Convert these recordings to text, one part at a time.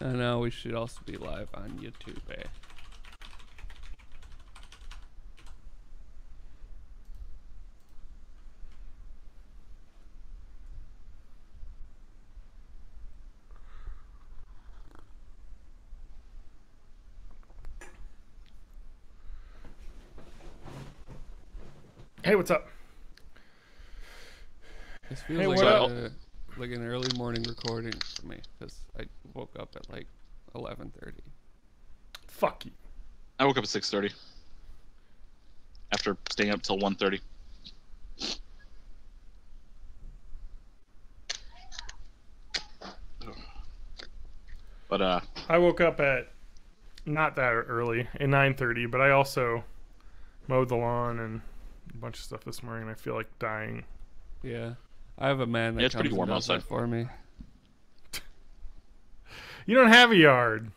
And now we should also be live on YouTube, eh? Hey, what's up? This feels Hey, like, what up? like an early morning recording for me because I woke up at like 11:30. Fuck you. I woke up at 6:30 after staying up till 1:30. But I woke up at not that early, at 9:30, but I also mowed the lawn and a bunch of stuff this morning. And I feel like dying. Yeah, I have a man that Yeah, it's comes pretty warm and does outside. that for me. You don't have a yard.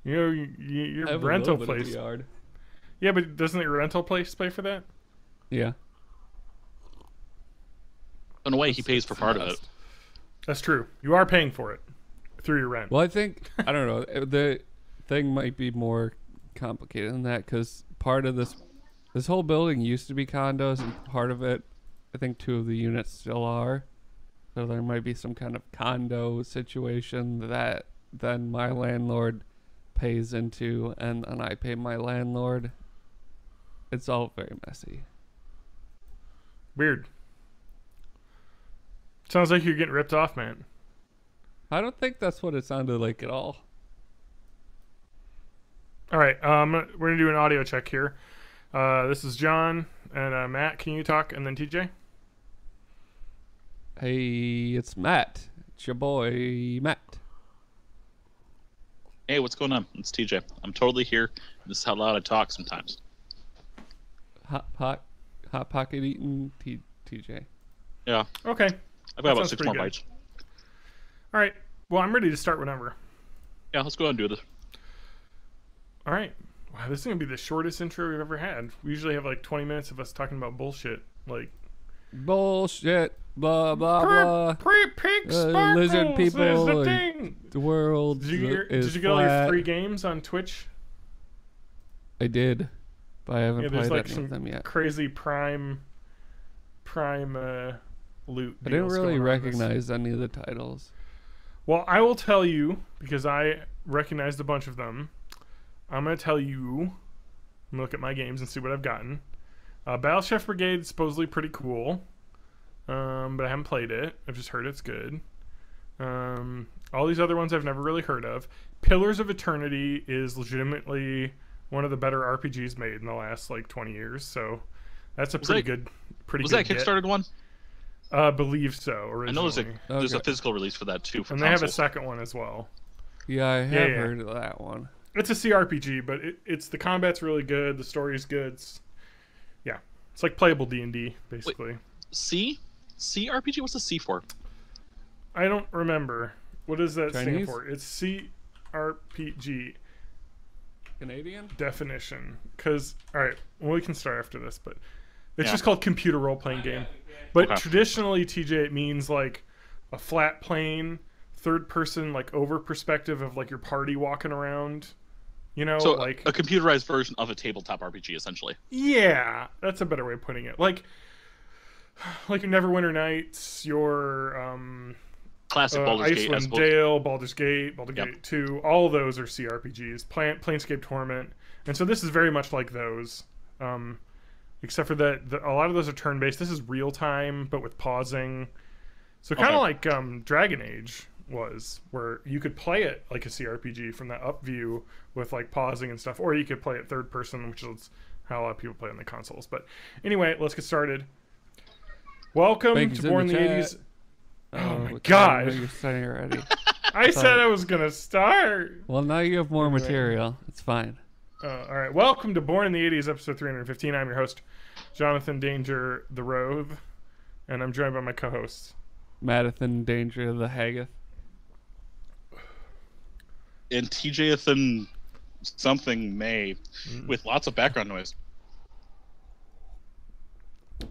You know, I your have rental a little bit of place. a yard. Yeah, but doesn't your rental place pay for that? Yeah. in a way, he pays for It's part of it. best. That's true. You are paying for it through your rent. Well, I think I don't know. The thing might be more complicated than that because part of this whole building used to be condos, and part of it, I think 2 of the units still are. So there might be some kind of condo situation that then my landlord pays into, and I pay my landlord. It's all very messy. Weird. Sounds like you're getting ripped off, man. I don't think that's what it sounded like at all. All right, we're gonna do an audio check here. This is John and Matt. Can you talk? And then TJ. Hey, it's Matt. It's your boy, Matt. Hey, what's going on? It's TJ. I'm totally here. This is how loud I talk sometimes. Hot pocket eating TJ. Yeah, Okay. I've That got about sounds 6 pretty more good. bites. All right. Well, I'm ready to start whenever. Yeah, let's go ahead and do this. All right. Wow, this is gonna be the shortest intro we've ever had. We usually have like 20 minutes of us talking about bullshit, like Bullshit. Blah blah blah. pig sparkles Lizard people. is the and thing. The world Did you is get all your flat. free games on Twitch? I did, but I haven't Yeah, there's played like any some of them yet. crazy prime loot. I didn't deals really going on in this. recognize any of the titles. Well, I will tell you because I recognized a bunch of them. I'm gonna tell you. I'm gonna look at my games and see what I've gotten. Battle Chef Brigade is supposedly pretty cool, but I haven't played it. I've just heard it's good. All these other ones I've never really heard of. Pillars of Eternity is legitimately one of the better RPGs made in the last like 20 years. So that's a Was pretty that- good. Pretty Was good that a Kickstarted one? believe so. I Originally. know there's a Okay. physical release for that too. For and they have a consoles. second one as well. Yeah, I have yeah. heard of that one. It's a CRPG, but it's the combat's really good. The story's good. It's like playable D&D basically. C RPG. What's the C for? I don't remember. What does that stand Chinese? for? It's CRPG Canadian? definition. Because all right, well we can start after this, but it's Yeah. just called computer role playing game. But Okay. traditionally, TJ, it means like a flat plane, third person like over perspective of like your party walking around. You know, So like a computerized version of a tabletop RPG, essentially. yeah, that's a better way of putting it. Like your Neverwinter Nights, your Classic Baldur's Gate. As Icewind opposed Dale, Baldur's Gate, Baldur's Yep. Gate 2, all of those are CRPGs. Planescape Torment, and so this is very much like those, except for that a lot of those are turn-based. This is real time, but with pausing. So kind of like Dragon Age was, where you could play it like a CRPG from that up view with like pausing and stuff, or you could play it third person, which is how a lot of people play on the consoles. But anyway, let's get started. Welcome Thank you to in Born in the the chat. 80s. Oh my it's God. already- You're starting already. I said I was gonna start. Well, now you have more material. It's fine. All right, welcome to Born in the 80s, episode 315. I'm your host, Jonathan Danger the Rogue, and I'm joined by my co-hosts. Madison Danger the Haggith. and TJathan something May with lots of background noise.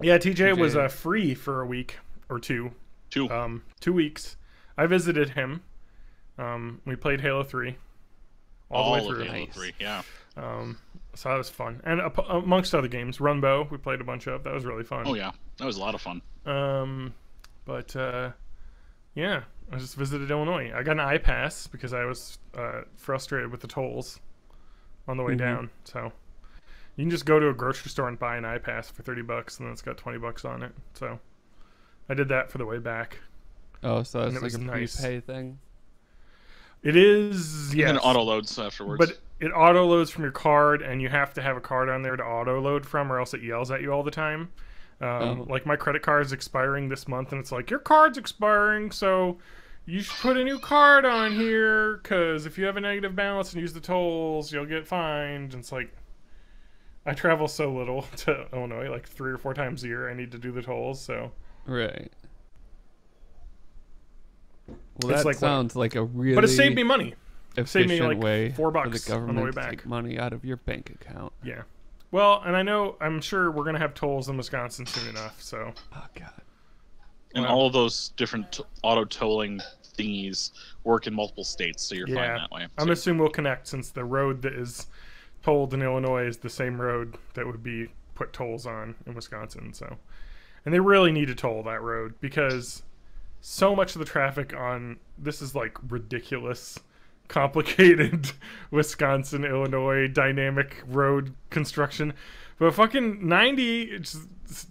Yeah, TJ was TJ. free for a week or two. 2. 2 weeks. I visited him. We played Halo 3 all the way through. Halo 3, yeah. So that was fun. And amongst other games, Runbow we played a bunch of. That was really fun. Oh yeah, that was a lot of fun. Yeah, I just visited Illinois. I got an iPass because I was frustrated with the tolls on the way down. So you can just go to a grocery store and buy an iPass for $30, and then it's got $20 on it. So I did that for the way back. Oh, so it's it like was a nice. prepay thing? It is, yes. And it auto loads afterwards. But it auto loads from your card, and you have to have a card on there to auto load from, or else it yells at you all the time. Like my credit card is expiring this month, and it's like, your card's expiring, so you should put a new card on here, because if you have a negative balance and use the tolls, you'll get fined. And it's like, I travel so little to Illinois, like 3 or 4 times a year. I need to do the tolls, so. Right. Well, It's that like sounds like a really But it saved me money. It saved efficient me like way $4 for the on the government way to back. take money out of your bank account. Yeah. Well, and I'm sure we're going to have tolls in Wisconsin soon enough, so. Oh, God. And all of those different auto tolling thingies work in multiple states, so you're fine that way. I'm assuming we'll connect, since the road that is tolled in Illinois is the same road that would be put tolls on in Wisconsin. So, and they really need to toll that road, because so much of the traffic on this is like ridiculous, complicated Wisconsin, Illinois dynamic road construction. But fucking 90, just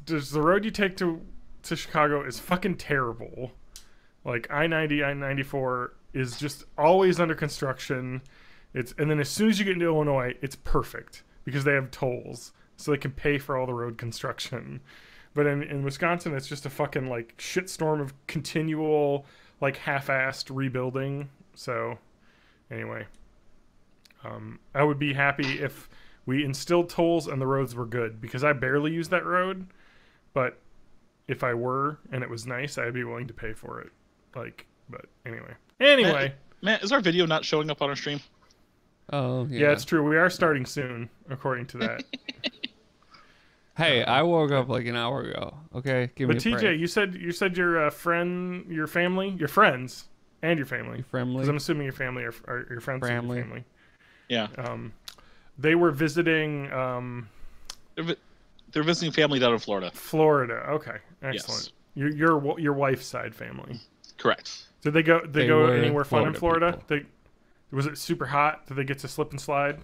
the road you take to Chicago is fucking terrible. Like I-90, I-94 is just always under construction. And then as soon as you get into Illinois, it's perfect because they have tolls, so they can pay for all the road construction. But in Wisconsin, it's just a fucking like shitstorm of continual like half-assed rebuilding. So anyway, I would be happy if we instilled tolls and the roads were good, because I barely use that road. But if I were and it was nice, I'd be willing to pay for it. But anyway. Matt, is our video not showing up on our stream? Oh, Yeah, it's true. We are starting soon, according to that. Hey, I woke up like an hour ago. Okay, give me a TJ, break. you said your friend, your family, your friends, and your family. Your family? Because I'm assuming your family are your friends and your family. Yeah. They were visiting. They're visiting family down in Florida. Florida. Okay, excellent. Yes. Your wife's side family. Correct. Did they go? They go anywhere fun in Florida? Florida Was it super hot? Did they get to slip and slide?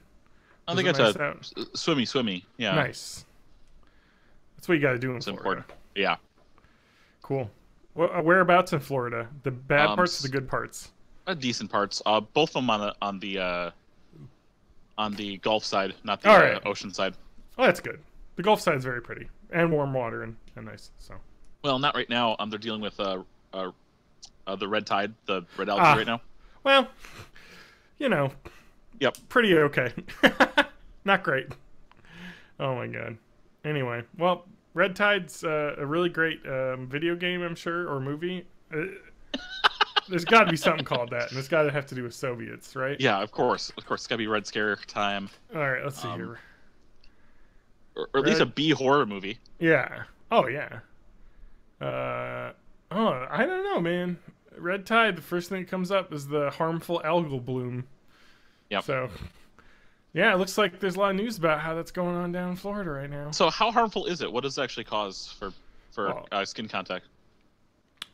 Oh, they got to swimmy. Yeah. Nice. That's what you got to do in It's Florida. important. Yeah. Cool. Whereabouts in Florida? The bad parts or the good parts? Decent parts. Both of them on the Gulf side, not the ocean side. Oh, that's good. The Gulf side is very pretty and warm water and nice. So. Well, not right now. They're dealing with the red tide, the red algae right now. Well, Yep. Pretty okay. Not great. Oh my god. Anyway, well, Red Tide's a really great video game, I'm sure, or movie. There's got to be something called that, and it's got to have to do with Soviets, right? Yeah, of course. It's got to be Red Scare time. All right, let's see here. Or at least a B horror movie. Yeah. Oh, yeah. I don't know, man. Red Tide, the first thing that comes up is the harmful algal bloom. Yep. So, yeah, it looks like there's a lot of news about how that's going on down in Florida right now. So how harmful is it? What does it actually cause for skin contact?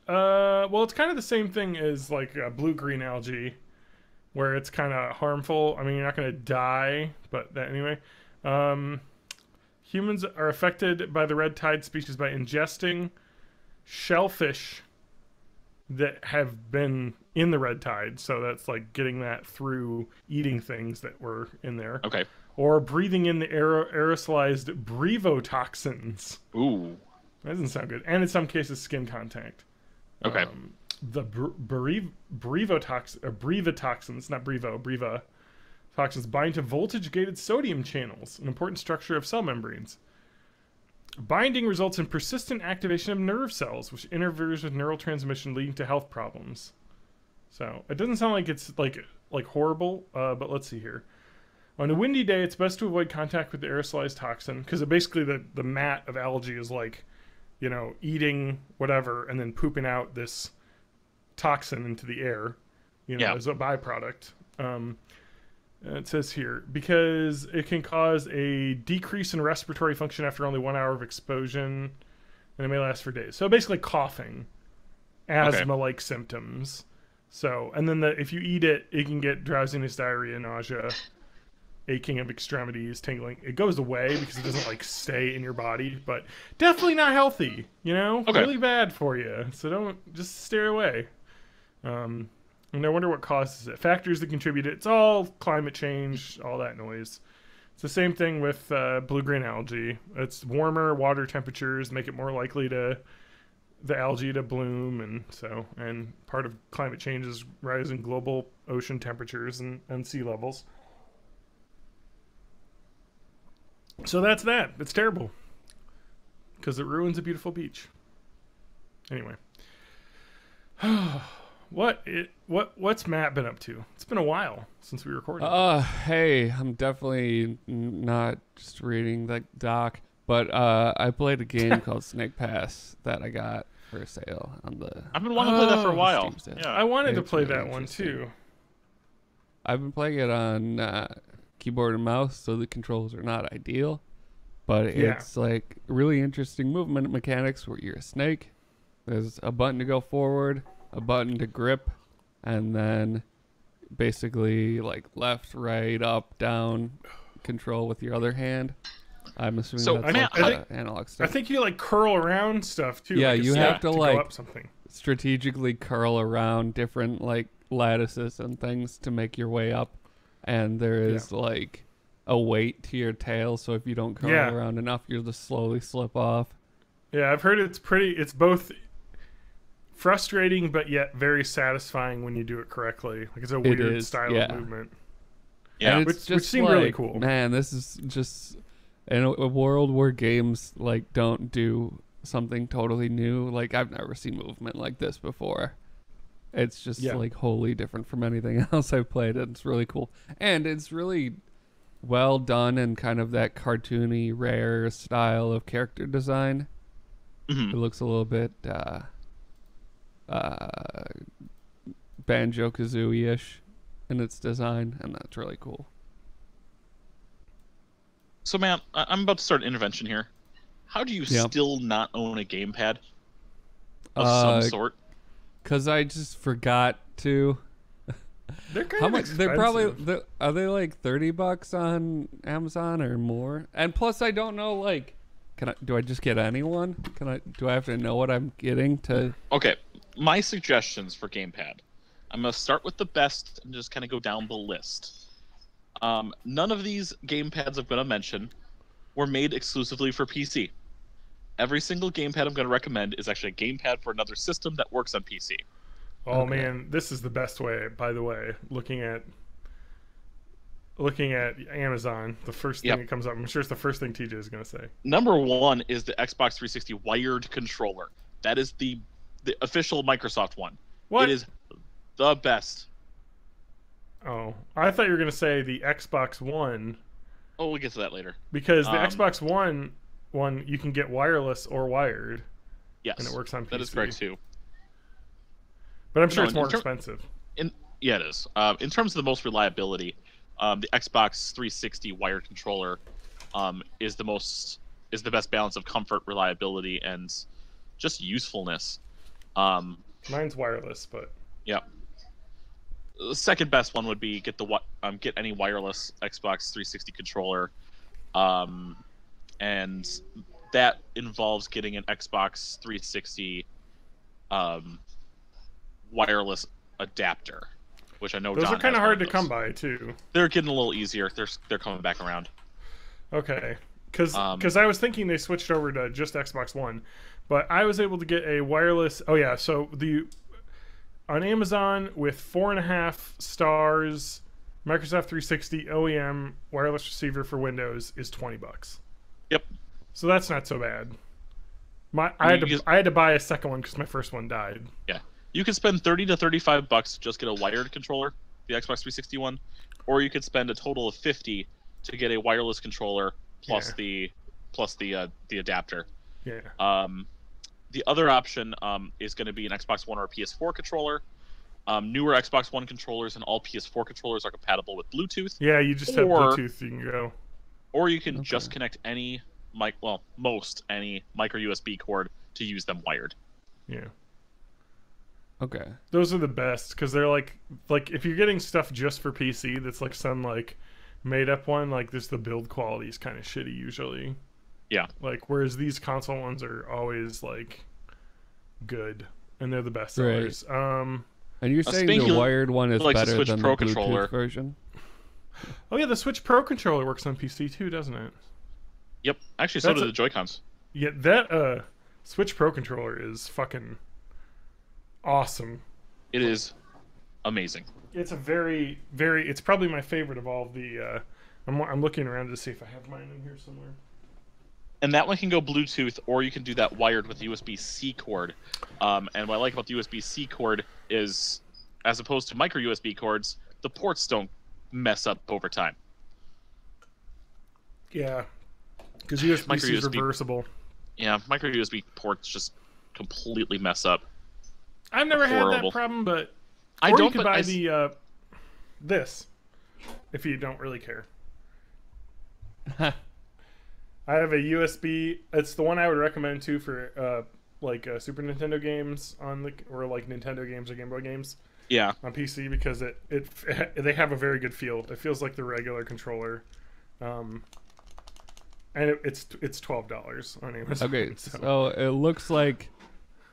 Well, it's kind of the same thing as like blue-green algae, where it's kind of harmful. I mean, you're not going to die, but anyway. Humans are affected by the red tide species by ingesting shellfish that have been in the red tide. So that's like getting that through eating things that were in there. Okay. Or breathing in the aerosolized brevotoxins. Ooh. That doesn't sound good. And in some cases, skin contact. Okay. The brevotoxins, not brevo, toxins bind to voltage-gated sodium channels, an important structure of cell membranes. Binding results in persistent activation of nerve cells, which interferes with neural transmission, leading to health problems. So it doesn't sound like it's like horrible, but let's see here. On a windy day, it's best to avoid contact with the aerosolized toxin, because basically the mat of algae is like, eating whatever and then pooping out this toxin into the air. as a byproduct. It says here, because it can cause a decrease in respiratory function after only 1 hour of exposure, and it may last for days. So basically coughing, asthma-like symptoms. So, and then if you eat it, it can get drowsiness, diarrhea, nausea, aching of extremities, tingling. It goes away because it doesn't like stay in your body, but definitely not healthy, really bad for you. So don't, just steer away. And I wonder what causes it. Factors that contribute it's all climate change, all that noise. It's the same thing with blue-green algae. It's warmer water temperatures make it more likely to the algae to bloom, and part of climate change is rising global ocean temperatures and sea levels. So that's that. It's terrible because it ruins a beautiful beach. Anyway, what's Matt been up to? It's been a while since we recorded. Hey, I'm definitely not just reading the doc, but I played a game called Snake Pass that I got for sale on the. I've been wanting to play that for a while. Yeah, I wanted to play that one too. I've been playing it on keyboard and mouse, so the controls are not ideal, but it's like really interesting movement mechanics where you're a snake. There's a button to go forward, a button to grip, and then basically like left, right, up, down control with your other hand. I'm assuming that's analog stuff. I think you like curl around stuff too. Yeah, like you have to like go up something. Strategically curl around different like lattices and things to make your way up. And there is like a weight to your tail, so if you don't curl around enough, you'll just slowly slip off. Yeah, I've heard it's both frustrating but yet very satisfying when you do it correctly. Like it's a weird style of movement. Yeah, and which seemed really cool. Man, this is just in a world where games like don't do something totally new. Like I've never seen movement like this before. It's just like wholly different from anything else I've played. It's really cool. And it's really well done in kind of that cartoony, rare style of character design. Mm-hmm. It looks a little bit Banjo-Kazooie-ish in its design, and that's really cool. So, man, I'm about to start an intervention here. How do you still not own a gamepad of some sort? Because I just forgot to. They're kind of expensive. They're probably are they like $30 on Amazon or more? And plus, I don't know. Like, do I just get anyone? Do I have to know what I'm getting to? Okay, my suggestions for gamepad. I'm gonna start with the best and just kind of go down the list. None of these gamepads I'm gonna mention were made exclusively for PC. Every single gamepad I'm going to recommend is actually a gamepad for another system that works on PC. Oh man, this is the best way. By the way, looking at Amazon, the first thing that comes up. I'm sure it's the first thing TJ is going to say. Number one is the Xbox 360 wired controller. That is the official Microsoft one. What? It is the best. Oh, I thought you were going to say the Xbox One. Oh, we'll get to that later. Because the Xbox One you can get wireless or wired. Yes, and it works on PC. That is correct too. But I'm sure it's more expensive. Yeah, it is. In terms of the most reliability, the Xbox 360 wired controller is the best balance of comfort, reliability, and just usefulness. Mine's wireless, but yeah. The second best one would be get any wireless Xbox 360 controller. And that involves getting an Xbox 360 wireless adapter, which I know those Don are kind of hard to come by too. They're getting a little easier. They're coming back around. Okay, because I was thinking they switched over to just Xbox One, but I was able to get a wireless. Oh yeah, so on Amazon with 4.5 stars, Microsoft 360 OEM wireless receiver for Windows is $20. Yep. So that's not so bad. I had to buy a second one because my first one died. Yeah. You could spend $30 to $35 to just get a wired controller, the Xbox 360 one, or you could spend a total of $50 to get a wireless controller plus the adapter. Yeah. The other option is going to be an Xbox One or a PS4 controller. Newer Xbox One controllers and all PS4 controllers are compatible with Bluetooth. Yeah, you just have Or- Bluetooth. You can go. Or you can Okay. just connect any most any micro USB cord to use them wired. Yeah. Okay. Those are the best because they're like if you're getting stuff just for PC that's like some like made up one, like this, the build quality is kind of shitty usually. Yeah. Like whereas these console ones are always like good and they're the best sellers. And you're saying Spanky the wired one is likes the better Switch than Pro the Bluetooth controller. version? Oh yeah, the Switch Pro controller works on PC too, doesn't it? Yep. Actually, so That's do a- the Joy-Cons. Yeah, that Switch Pro controller is fucking awesome. It is amazing. It's a very, very. It's probably my favorite of all the. I'm looking around to see if I have mine in here somewhere. And that one can go Bluetooth, or you can do that wired with the USB-C cord. And what I like about the USB-C cord is, as opposed to micro USB cords, the ports don't mess up over time. Yeah, because USB-C is USB. reversible. Yeah, micro USB ports just completely mess up. I've never had Horrible. that problem, but I or don't. you could but buy I, the this if you don't really care. I have a USB. It's the one I would recommend too for Super Nintendo games on the or like Nintendo games or Game Boy games yeah. on PC because they have a very good feel. It feels like the regular controller, and it's $12 on Amazon. Okay, so it looks like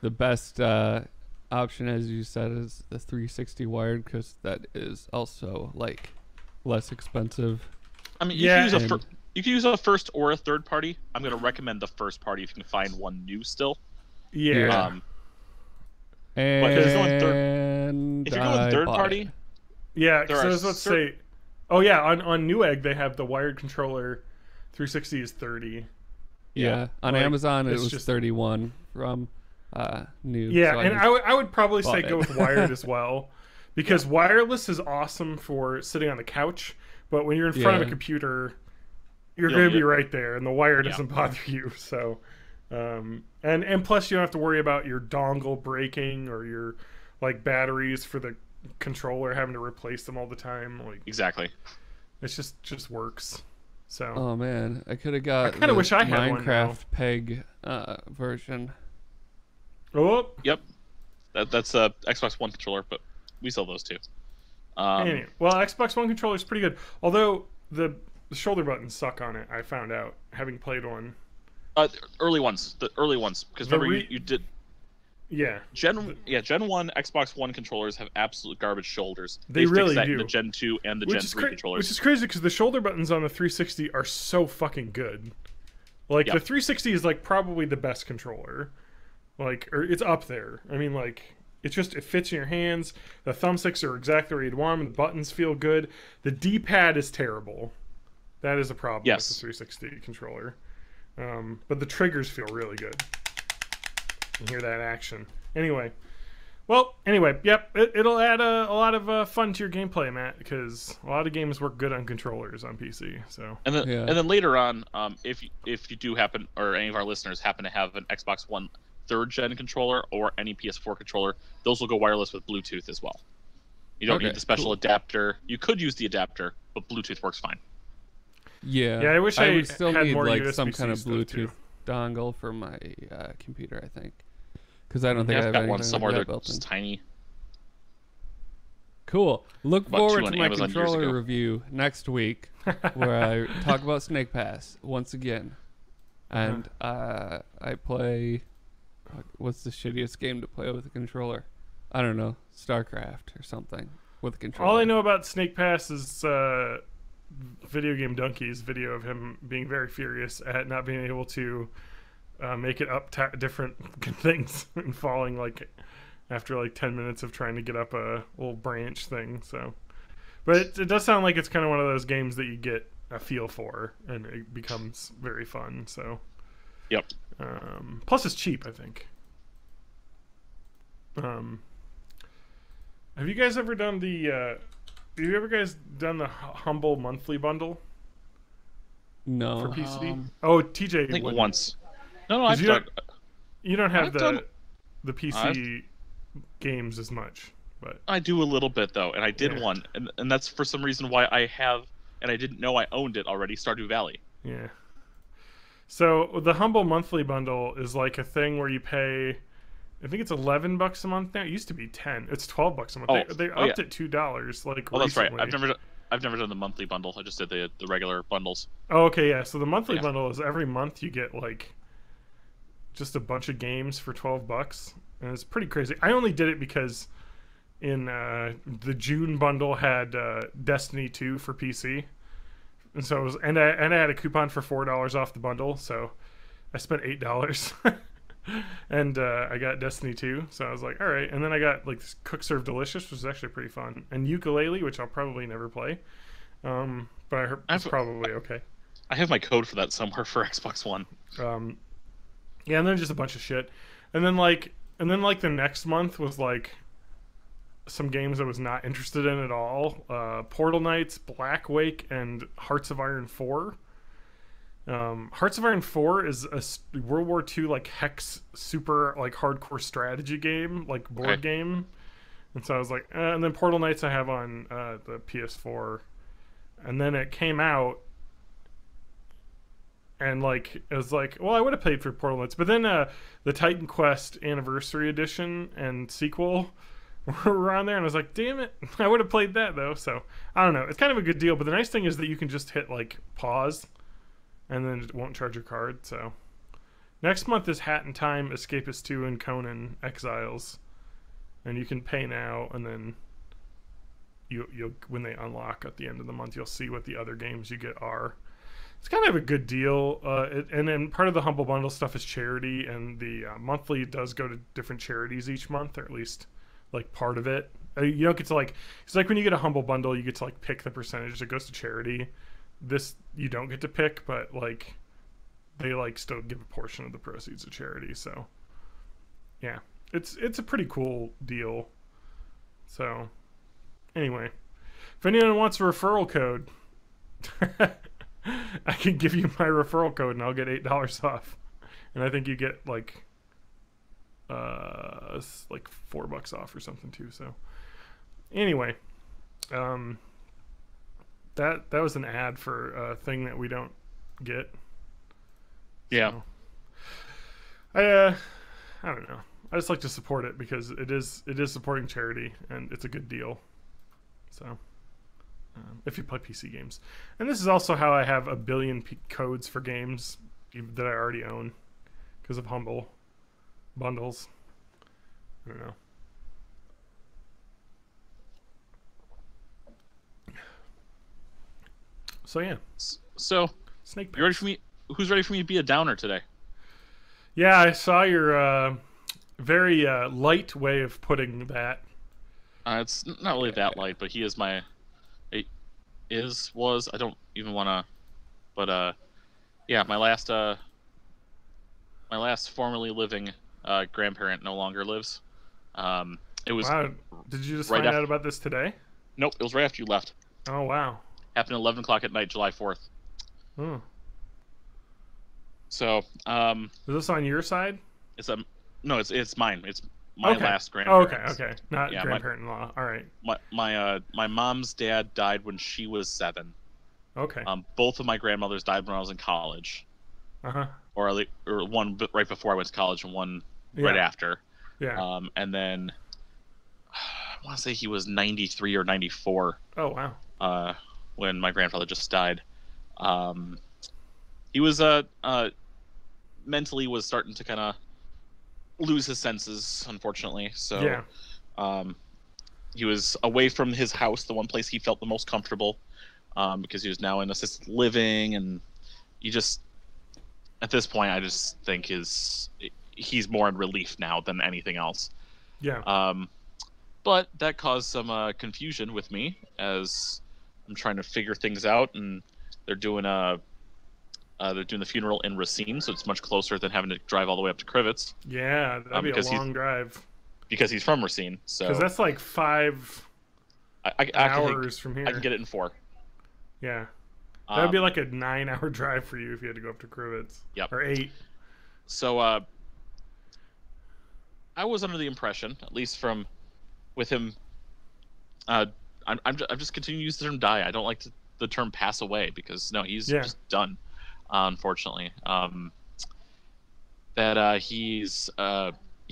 the best option, as you said, is the 360 wired because that is also like less expensive. I mean, Yeah, you can use a first or a third party. I'm going to recommend the first party if you can find one new still. yeah. Um, And if you're going if you're going I third bought party, it. Yeah, There because I are was about to cer- say, oh yeah, on Newegg they have the wired controller. 360 is 30. Yeah, on like, Amazon it it's was just- 31 from new. Yeah, so and just I would probably say bought go it. with wired as well, because wireless is awesome for sitting on the couch, but when you're in front of a Yeah. computer, you're You'll going to need be right there, and the wire Yeah. doesn't bother you. So, and plus you don't have to worry about your dongle breaking or your like batteries for the controller having to replace them all the time. Like exactly. it's just works. So. Oh man, I could have got. kinda the wish I had one now. Minecraft Peg version. Oh, Yep. That's a Xbox One controller, but we sell those too. anyway, well, Xbox One controller is pretty good. Although the shoulder buttons suck on it, I found out having played one. The early ones, because The remember re- you did Yeah, Gen 1 Xbox One controllers have absolute garbage shoulders. They fixed really that do. in the Gen 2 and the Gen 3 controllers. which is crazy because the shoulder buttons on the 360 are so fucking good. Like Yeah. the 360 is like probably the best controller. Like, or it's up there. I mean, like it fits in your hands. The thumbsticks are exactly where you'd want them. The buttons feel good. The D-pad is terrible. That is a problem Yes. with the 360 controller. But the triggers feel really good. You hear that action. Anyway, yep. It'll add a lot of fun to your gameplay, Matt, because a lot of games work good on controllers on PC. So And then, Yeah. and then later on, if you do happen, or any of our listeners happen to have an Xbox One third gen controller or any PS4 controller, those will go wireless with Bluetooth as well. You don't Okay, need the special cool. adapter. You could use the adapter, but Bluetooth works fine. Yeah, Yeah, I wish I would still had need more like USB-C some kind of stuff, Bluetooth too. dongle for my computer. I think because I don't think Yeah, I I've have got one anything somewhere. like They're that built in. just tiny. Cool. Look Bought forward two to on my Amazon years controller ago. review next week, where I talk about Snake Pass once again, and I play. What's the shittiest game to play with a controller? I don't know, StarCraft or something with a controller. all I know about Snake Pass is Video Game Donkey's video of him being very furious at not being able to make it up different things and falling like after like 10 minutes of trying to get up a little branch thing. So, but it does sound like it's kind of one of those games that you get a feel for and it becomes very fun. So, Yep. plus it's cheap, I think. Have you guys ever done the? Have you ever guys done the Humble monthly bundle No. for PC? Oh, TJ, I think wouldn't. once. No, 'Cause I've you don't have I've done- the PC games as much. But I do a little bit though, and I did Yeah. one, and that's for some reason why I have, and I didn't know I owned it already. Stardew Valley. yeah. So the Humble monthly bundle is like a thing where you pay. I think it's $11 a month now. It used to be 10. It's $12 a month. Oh, They oh yeah. upped it $2 like Oh, that's right. recently. I've never done the monthly bundle. I just did the regular bundles. Oh, okay, yeah. So the monthly Yeah. bundle is every month you get like just a bunch of games for $12, and it's pretty crazy. I only did it because in the June bundle had Destiny 2 for PC, and so it was, and I had a coupon for $4 off the bundle, so I spent $8. And I got Destiny 2, so I was like, all right. And then I got like this Cook Serve Delicious, which was actually pretty fun, and Ukulele, which I'll probably never play, but I heard it's probably okay. I have my code for that somewhere for Xbox One. Yeah, and then just a bunch of shit, and then like the next month was like some games I was not interested in at all. Portal Knights, Black Wake, and Hearts of Iron 4. Hearts of Iron 4 is a World War II like hex super like hardcore strategy game, like board game. And so I was like, and then Portal Knights I have on the PS4, and then it came out, and like it was like, well, I would have paid for Portal Knights, but then the Titan Quest Anniversary Edition and sequel were on there, and I was like, damn it, I would have played that though. So I don't know, it's kind of a good deal, but the nice thing is that you can just hit like pause and then it won't charge your card. So next month is Hat in Time, Escapist 2, and Conan Exiles, and you can pay now, and then you'll when they unlock at the end of the month, you'll see what the other games you get are. It's kind of a good deal, and then part of the Humble Bundle stuff is charity, and the monthly does go to different charities each month, or at least like part of it. You don't get to like, it's like when you get a Humble Bundle, you get to like pick the percentage that goes to charity. This you don't get to pick, but like they like still give a portion of the proceeds to charity. So yeah, it's a pretty cool deal. So anyway, if anyone wants a referral code, I can give you my referral code and I'll get $8 off, and I think you get like $4 off or something too. So anyway, that was an ad for a thing that we don't get. Yeah. So, I don't know. I just like to support it because it is supporting charity, and it's a good deal. So if you play PC games, and this is also how I have a billion codes for games that I already own because of Humble bundles. I don't know. So yeah. So Snake. you ready for me? Who's ready for me to be a downer today? Yeah, I saw your very light way of putting that. It's not really that light, but he is my, was. I don't even want to, but yeah, my last formerly living grandparent no longer lives. It was. Wow. Did you just right find after, out about this today? Nope, it was right after you left. Oh wow. Happened at 11 o'clock at night, July 4th. Oh. So, is this on your side? No, it's mine. It's my last Oh, grandparent. okay. Not grandparent-in-law. All right. My mom's dad died when she was 7. Okay. Both of my grandmothers died when I was in college. Uh-huh. Or one right before I went to college and one right after. Yeah. And then I want to say he was 93 or 94. Oh wow. When my grandfather just died. He was mentally was starting to kind of lose his senses, unfortunately. So yeah. He was away from his house, the one place he felt the most comfortable, because he was now in assisted living, and you just at this point I just think he's more in relief now than anything else. Yeah. But that caused some confusion with me as I'm trying to figure things out, and they're doing the funeral in Racine, so it's much closer than having to drive all the way up to Crivets. Yeah, that'd be a long drive. Because he's from Racine, so because that's like 5 hours from here. I can get it in 4. Yeah, that would be like a 9-hour drive for you if you had to go up to Crivets. Yep. Or 8. So I was under the impression, at least with him I'm just continuing to use the term die. I don't like the term pass away because no, he's Yeah. just done. Unfortunately, that he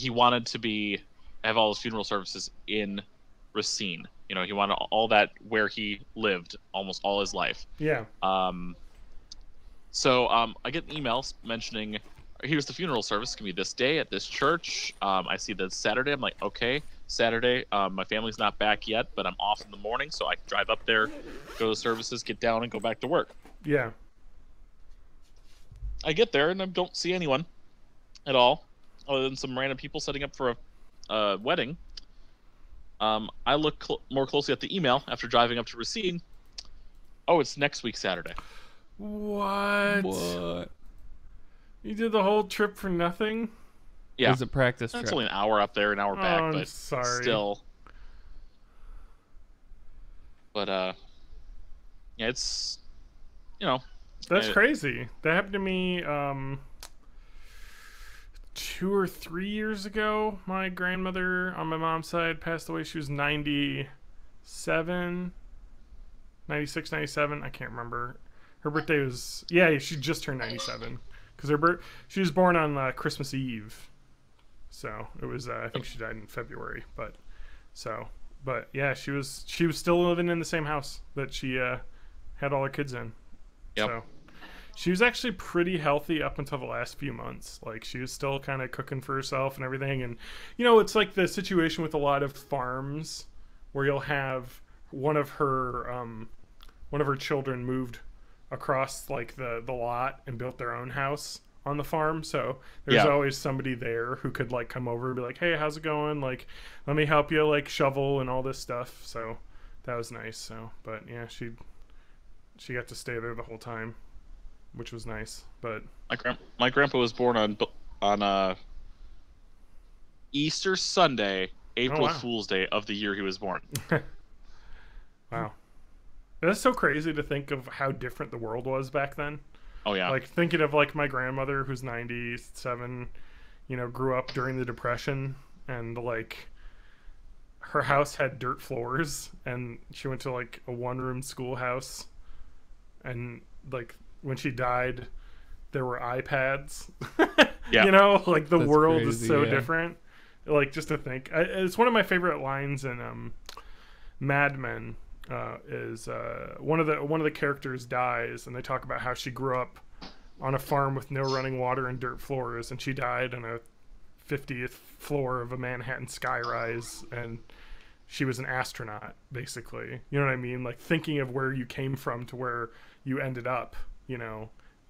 wanted to have all his funeral services in Racine. You know, he wanted all that where he lived almost all his life. Yeah. So I get emails mentioning, here's the funeral service. It's going to be this day at this church. I see that it's Saturday. I'm like, okay, Saturday. My family's not back yet, but I'm off in the morning, so I can drive up there, go to services, get down, and go back to work. Yeah. I get there, and I don't see anyone at all, other than some random people setting up for a wedding. I look more closely at the email after driving up to Racine. Oh, it's next week Saturday. What? What? You did the whole trip for nothing? It Yeah, was a practice that's trip. only an hour up there, an hour back, I'm but sorry. still. But yeah, it's That's Yeah. crazy. That happened to me 2 or 3 years ago. My grandmother on my mom's side passed away. She was 97, 96, 97. I can't remember. Her birthday was, yeah, she just turned 97 because she was born on Christmas Eve. So it was I think she died in February, but yeah, she was still living in the same house that she had all her kids in. Yep. So she was actually pretty healthy up until the last few months. Like she was still kind of cooking for herself and everything. And it's like the situation with a lot of farms where you'll have one of her children moved across like the lot and built their own house on the farm. So there's always somebody there who could like come over and be like, "Hey, how's it going? Like, let me help you like shovel and all this stuff." So that was nice. So, but yeah, she got to stay there the whole time, which was nice. But my grandpa was born on Easter Sunday, April wow. Fool's Day of the year he was born. Wow. That's so crazy to think of how different the world was back then. Oh yeah. Like thinking of like my grandmother who's 97, grew up during the Depression, and like her house had dirt floors, and she went to like a one-room schoolhouse, and like when she died there were iPads. Yeah. Like the That's world crazy, is so yeah. different. Like just to think, it's one of my favorite lines in Mad Men. Is one of the characters dies, and they talk about how she grew up on a farm with no running water and dirt floors, and she died on a 50th floor of a Manhattan skyrise, and she was an astronaut, basically. You know what I mean? Like thinking of where you came from to where you ended up,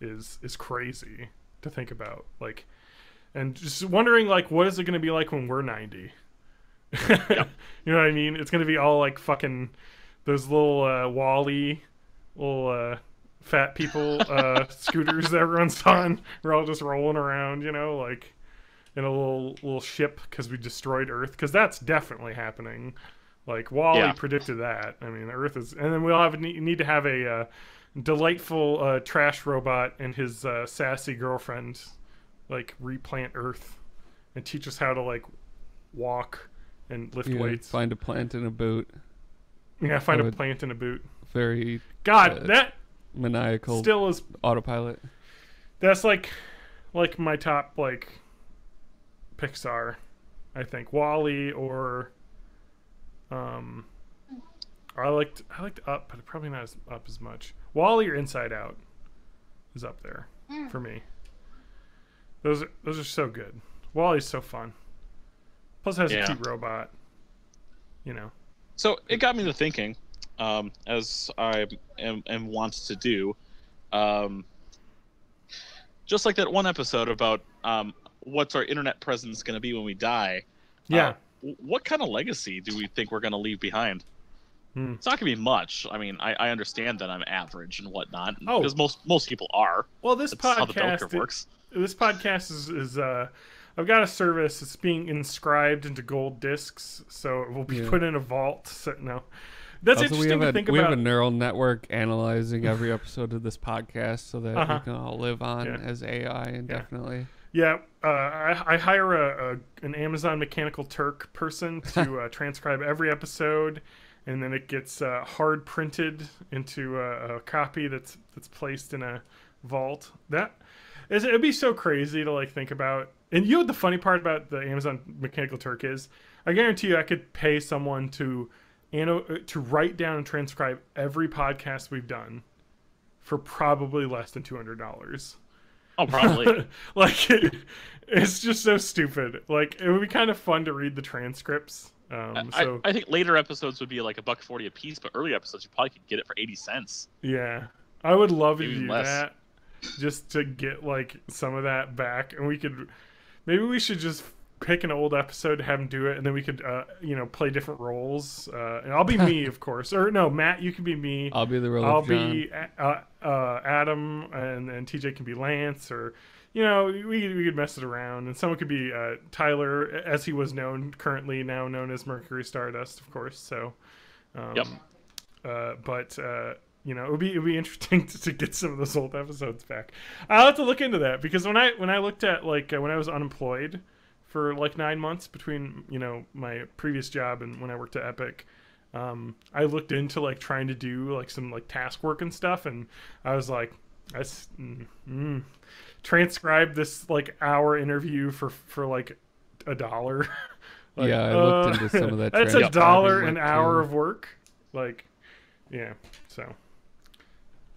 is crazy to think about. Like, and just wondering like, what is it going to be like when we're 90? Yep. You know what I mean? It's going to be all like fucking those little Wall-E, little fat people scooters that everyone's on. We're all just rolling around, like in a little ship because we destroyed Earth. Because that's definitely happening. Like Wall-E predicted that. I mean, Earth is, and then we all need to have a delightful trash robot and his sassy girlfriend like replant Earth and teach us how to like walk and lift weights. Find a plant in a boot. Yeah, find a plant in a boot. Very God, that maniacal still is. autopilot. That's like my top like Pixar, I think. Wall-E or I liked Up, but probably not Up as much. Wall-E or Inside Out is up there for me. Those are so good. Wall-E's so fun. Plus it has a cute robot. So it got me to thinking, as I am wont to do, just like that one episode about what's our internet presence going to be when we die. Yeah. What kind of legacy do we think we're going to leave behind? It's not going to be much. I mean, I understand that I'm average and whatnot, because most people are. Well, this That's how the bell curve podcast works. This podcast is I've got a service. It's being inscribed into gold discs, so it will be put in a vault. So, no, that's Also, interesting to think we about. have a neural network analyzing every episode of this podcast so that we can all live on as AI indefinitely. Yeah, I hire an Amazon Mechanical Turk person to transcribe every episode, and then it gets hard printed into a copy that's placed in a vault. It'd be so crazy to like think about. And you know what the funny part about the Amazon Mechanical Turk is? I guarantee you, I could pay someone to write down and transcribe every podcast we've done for probably less than $200. Oh, probably. Like it's just so stupid. Like it would be kind of fun to read the transcripts. I think later episodes would be like $1.40 a piece, but early episodes you probably could get it for 80 cents. Yeah, I would love to Maybe do less. that just to get like some of that back, and maybe we should just pick an old episode, have him do it, and then we could play different roles. And I'll be me, of course, or no, Matt, you can be me. I'll be the role I'll of John. be Adam, and TJ can be Lance, or we could mess it around, and someone could be Tyler, as he was currently now known as Mercury Stardust, of course. So, Yep. But it would be interesting to get some of those old episodes back. I'll have to look into that, because when I looked at like when I was unemployed for like 9 months between my previous job and when I worked at Epic. I looked into like trying to do like some like task work and stuff, and I was like, transcribe this like hour interview for like $1. Like, Yeah, I looked into some of that. That's $1 an hour of work. Like, yeah, so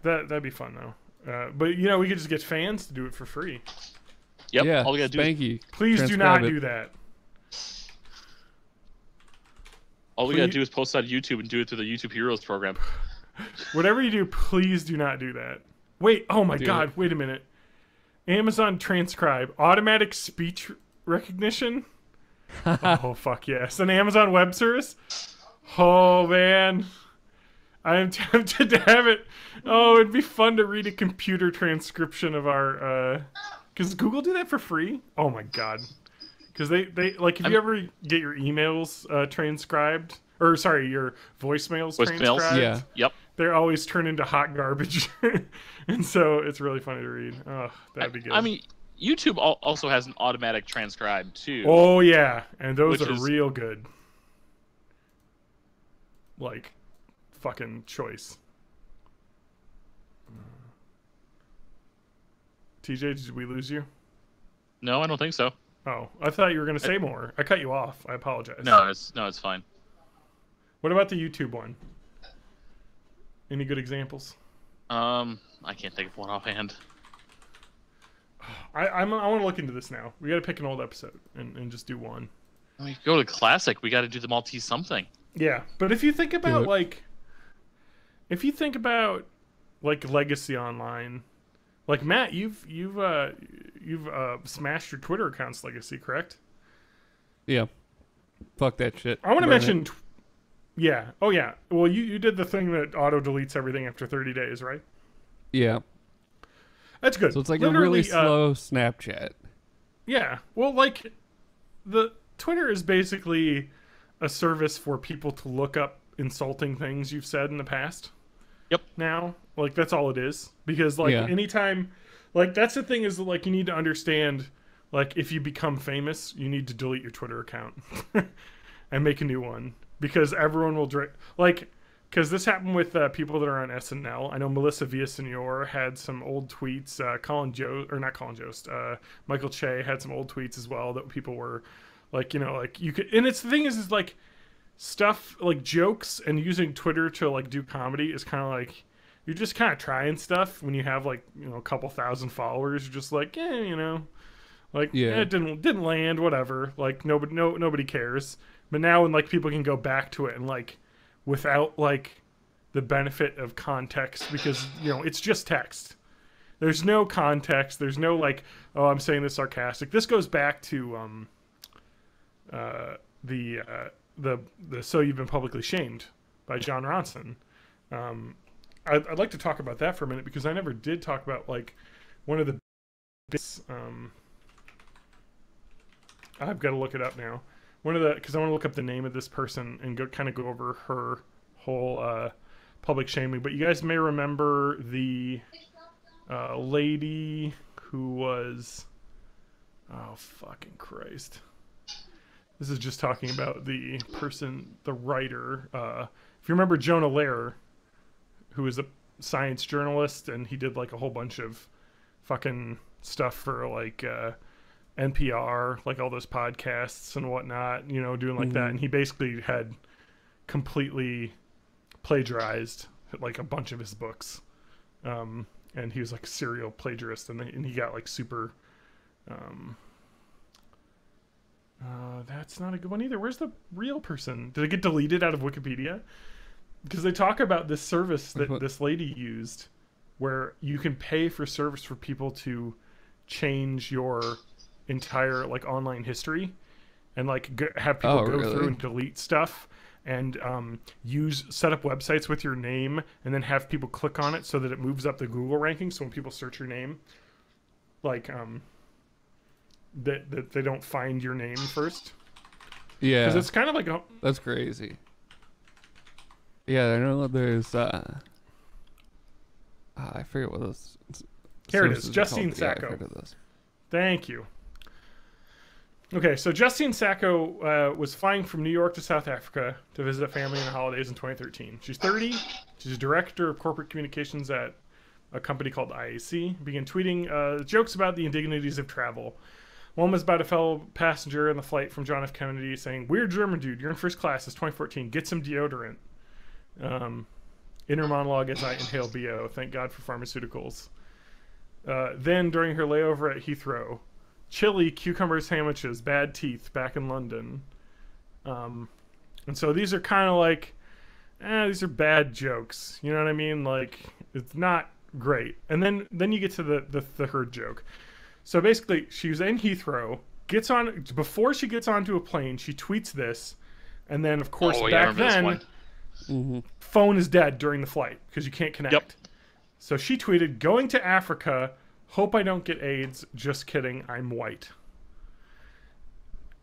that'd be fun though. But we could just get fans to do it for free. Yep. Yeah, All we gotta do is Spanky. Please do transcribe not it. do that. all we gotta do is post it on YouTube and do it through the YouTube Heroes program. Whatever you do, please do not do that. Wait, oh my Do God, it. wait a minute. Amazon Transcribe, automatic speech recognition? Oh, fuck yes. An Amazon Web Service? Oh, man. I am tempted to have it. Oh, it'd be fun to read a computer transcription of our... Does Google do that for free? Oh my God. Because they like, if you ever get your emails transcribed, or sorry, your voicemails transcribed, Yeah. Yep. they're always turned into hot garbage. And so it's really funny to read. Oh, that'd be good. I mean, YouTube also has an automatic transcribe too. Oh, yeah. And those Which are is- real good. Like, fucking choice. TJ, did we lose you? No, I don't think so. Oh, I thought you were going to say more. I cut you off. I apologize. No, it's fine. What about the YouTube one? Any good examples? I can't think of one offhand. I want to look into this now. We got to pick an old episode and just do one. I mean, go to classic. We got to do the Maltese something. Yeah, but if you think about it. like Legacy Online, like Matt, you've smashed your Twitter account's Legacy, correct? Yeah. Fuck that shit. I want to Burn mention. it. Yeah. Oh yeah. Well, you did the thing that auto deletes everything after 30 days, right? Yeah. That's good. So it's like Literally, a really slow Snapchat. Yeah. Well, like the Twitter is basically a service for people to look up insulting things you've said in the past. Yep. Now, like that's all it is. Because like Yeah. anytime, like that's the thing is like you need to understand, like if you become famous, you need to delete your Twitter account and make a new one, because everyone will because this happened with people that are on SNL. I know Melissa Villasenor had some old tweets. Michael Che had some old tweets as well that people were like, like you could. And it's the thing is like stuff like jokes and using Twitter to like do comedy is kind of like you're just kind of trying stuff when you have like a couple thousand followers. You're just like like Yeah. it didn't land, whatever. Like nobody cares. But now when like people can go back to it and like without like the benefit of context, because it's just text. There's no context. There's no like, oh, I'm saying this sarcastic. This goes back to the So You've Been Publicly Shamed by John Ronson. I'd like to talk about that for a minute, because I never did talk about like one of the bits. I've got to look it up now. Because I want to look up the name of this person and go over her whole public shaming. But you guys may remember the lady who was, oh fucking Christ, This is just talking about the person, the writer. If you remember Jonah Lehrer, who is a science journalist, and he did like a whole bunch of fucking stuff for like NPR, like all those podcasts and whatnot, you know, doing like that. And he basically had completely plagiarized like a bunch of his books. And he was like a serial plagiarist, and he got like super. That's not a good one either. Where's the real person? Did it get deleted out of Wikipedia? Because they talk about this service that this lady used, where you can pay for service for people to change your entire like online history, and like have people go through and delete stuff, and set up websites with your name, and then have people click on it so that it moves up the Google rankings. So when people search your name, like that they don't find your name first. Yeah, because it's kind of like that's crazy. Yeah, I know there's I forget what this. Here it is, Justine Sacco. Yeah, I've heard of this. Thank you. Okay, so Justine Sacco was flying from New York to South Africa to visit family in the holidays in 2013. She's 30. She's a director of corporate communications at a company called IAC. Began tweeting jokes about the indignities of travel. One was about a fellow passenger in the flight from John F. Kennedy saying, "Weird German dude, you're in first class. It's 2014. Get some deodorant." Inner monologue as I inhale BO. Thank God for pharmaceuticals. Then during her layover at Heathrow, chili, cucumber sandwiches, bad teeth, back in London. And so these are kind of like, these are bad jokes. You know what I mean? Like, it's not great. And then you get to the herd joke. So basically, she was in Heathrow, before she gets onto a plane, she tweets this, and then of course back then, phone is dead during the flight because you can't connect. Yep. So she tweeted, "Going to Africa, hope I don't get AIDS, just kidding, I'm white."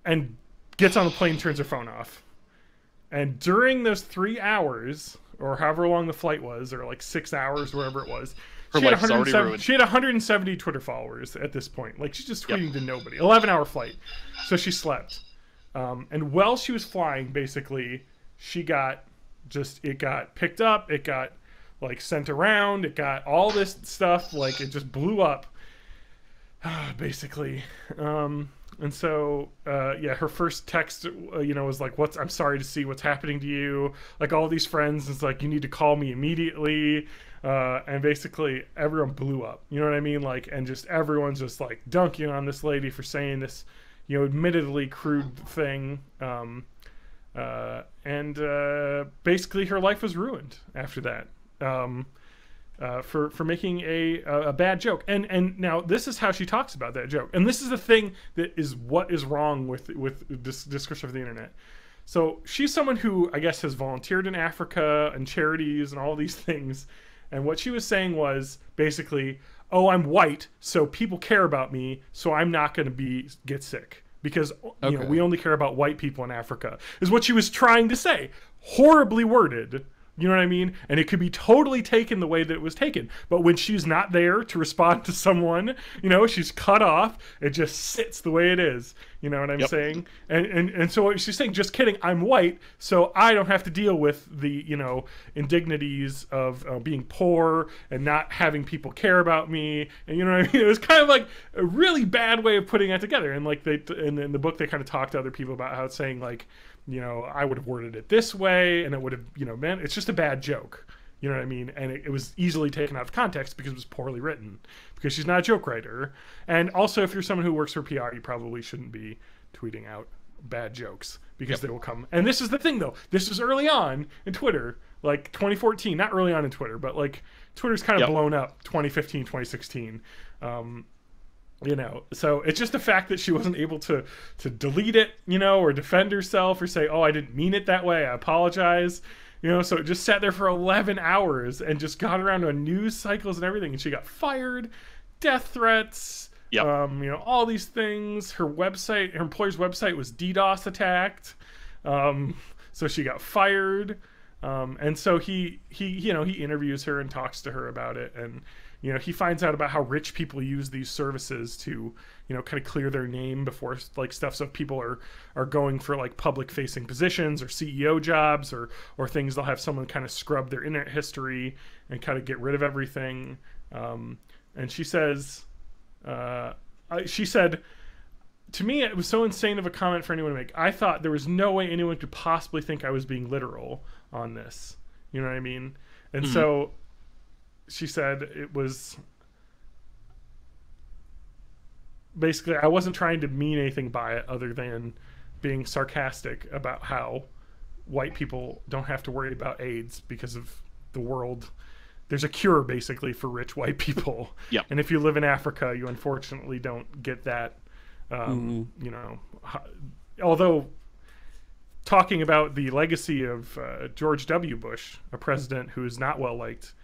And gets on the plane, turns her phone off. And during those 3 hours, or however long the flight was, or like 6 hours, wherever it was, she had 170 Twitter followers at this point. Like, she's just tweeting to nobody. 11-hour flight. So she slept. And while she was flying, basically, it got picked up, it got like sent around, it got all this stuff, like it just blew up, basically. And so, her first text, was like, I'm sorry to see what's happening to you. Like, all these friends, it's like, you need to call me immediately. And basically, everyone blew up. You know what I mean? Like, and just everyone's just like dunking on this lady for saying this, admittedly crude thing. And basically, her life was ruined after that. For making a bad joke, and now this is how she talks about that joke, and this is the thing that is what is wrong with this discourse of the internet. So she's someone who I guess has volunteered in Africa and charities and all these things, and what she was saying was basically, "Oh, I'm white, so people care about me, so I'm not going to get sick." Because we only care about white people in Africa, is what she was trying to say. Horribly worded. You know what I mean? And it could be totally taken the way that it was taken. But when she's not there to respond to someone, she's cut off. It just sits the way it is. You know what I'm saying? And so she's saying, just kidding, I'm white, so I don't have to deal with the, indignities of being poor and not having people care about me. And you know what I mean? It was kind of like a really bad way of putting that together. And like in the book, they kind of talk to other people about how it's saying like, I would have worded it this way, and it would have, man, it's just a bad joke. You know what I mean? And it was easily taken out of context because it was poorly written, because she's not a joke writer. And also, if you're someone who works for PR, you probably shouldn't be tweeting out bad jokes, because they will come. And this is the thing, though. This was early on in Twitter, like 2014. Not early on in Twitter, but like Twitter's kind of blown up 2015, 2016. So it's just the fact that she wasn't able to delete it, or defend herself or say, "Oh, I didn't mean it that way, I apologize." So it just sat there for 11 hours and just got around on news cycles and everything. And she got fired, death threats, all these things. Her employer's website was DDoS attacked. So she got fired. And so he interviews her and talks to her about it. And, You know, he finds out about how rich people use these services to, you know, kind of clear their name before like stuff. So if people are going for like public facing positions or CEO jobs or things, they'll have someone kind of scrub their internet history and kind of get rid of everything. And she says, she said, to me, it was so insane of a comment for anyone to make. I thought there was no way anyone could possibly think I was being literal on this. You know what I mean? And so she said it was basically, I wasn't trying to mean anything by it other than being sarcastic about how white people don't have to worry about AIDS because of the world. There's a cure basically for rich white people. Yep. And if you live in Africa, you unfortunately don't get that. You know, although talking about the legacy of George W. Bush, a president who is not well liked,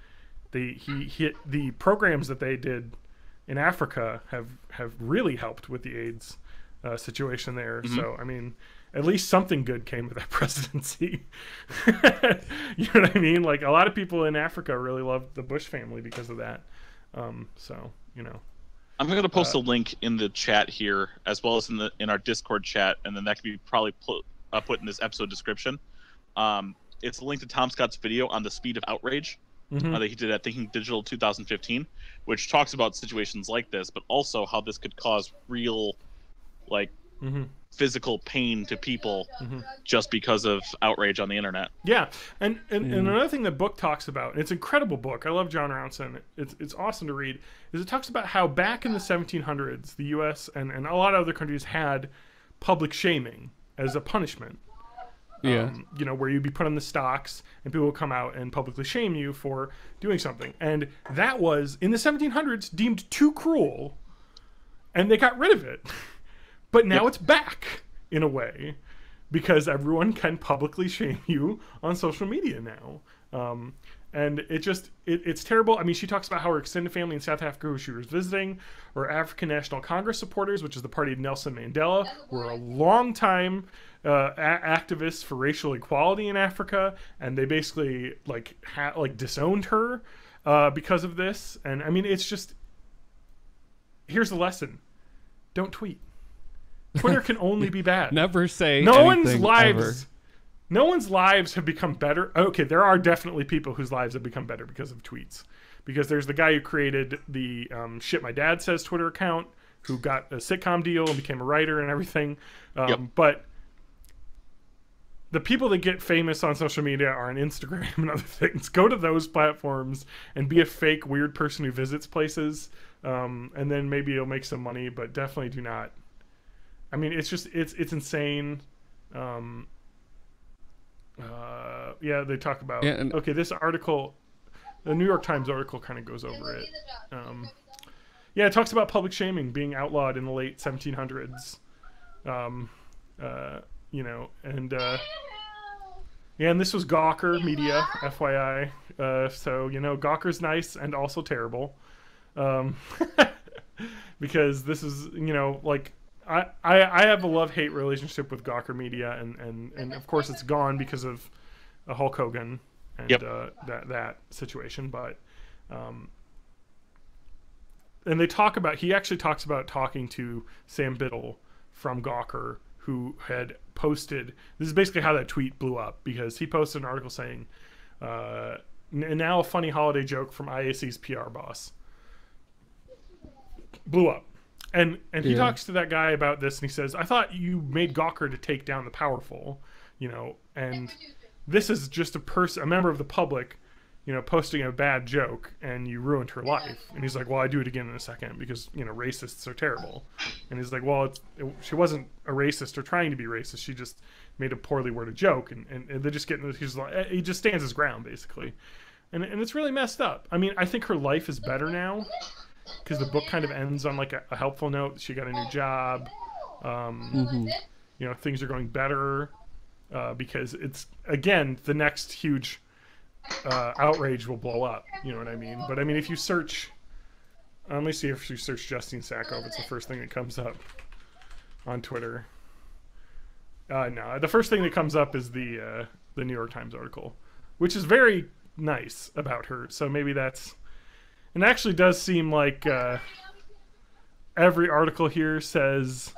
the programs that they did in Africa have really helped with the AIDS situation there. So I mean, at least something good came of that presidency. You know what I mean? Like a lot of people in Africa really loved the Bush family because of that. So you know. I'm going to post a link in the chat here, as well as in our Discord chat, and then that can be probably put in this episode description. It's a link to Tom Scott's video on the speed of outrage that he did at Thinking Digital 2015, which talks about situations like this, but also how this could cause real, like, physical pain to people just because of outrage on the internet. Yeah, and another thing the book talks about, and it's an incredible book. I love John Ronson. It's awesome to read. Is it talks about how back in the 1700s, the U.S. and a lot of other countries had public shaming as a punishment. Yeah. You know, where you'd be put on the stocks and people would come out and publicly shame you for doing something. And that was, in the 1700s, deemed too cruel, and they got rid of it. But now it's back, in a way, because everyone can publicly shame you on social media now. And it's terrible. I mean, she talks about how her extended family in South Africa, who she was visiting, were African National Congress supporters, which is the party of Nelson Mandela, who were a long-time activists for racial equality in Africa, and they basically disowned her because of this. And I mean, it's just, here's the lesson: don't tweet. Twitter can only be bad. Never say no one's anything lives. ever. No one's lives have become better. Okay, there are definitely people whose lives have become better because of tweets. Because there's the guy who created the Shit My Dad Says Twitter account, who got a sitcom deal and became a writer and everything. But the people that get famous on social media are on Instagram and other things. Go to those platforms and be a fake weird person who visits places, and then maybe you'll make some money. But definitely do not. I mean, it's just it's insane. Yeah, they talk about okay, this article, the New York Times article, kind of goes over it. Yeah, it talks about public shaming being outlawed in the late 1700s. You know, and yeah, and this was Gawker Media, FYI. So you know, Gawker's nice and also terrible, because this is, you know, like. I have a love-hate relationship with Gawker Media, and of course it's gone because of Hulk Hogan and that situation. But and they talk about, he actually talks about talking to Sam Biddle from Gawker, who had posted, this is basically how that tweet blew up, because he posted an article saying, now a funny holiday joke from IAC's PR boss. Blew up. And he talks to that guy about this, and he says, I thought you made Gawker to take down the powerful, you know, and this is just a member of the public, you know, posting a bad joke, and you ruined her life. And he's like, well, I do it again in a second, because, you know, racists are terrible. And he's like, well, she wasn't a racist or trying to be racist. She just made a poorly worded joke. And they just he just stands his ground, basically. And it's really messed up. I mean, I think her life is better now, because the book kind of ends on like a helpful note. She got a new job. You know, things are going better, because it's, again, the next huge outrage will blow up. You know what I mean? But I mean, if you search, let me see if you search Justine Sacco, if it's the first thing that comes up on Twitter. No, the first thing that comes up is the New York Times article, which is very nice about her. So maybe that's, it actually does seem like every article here says,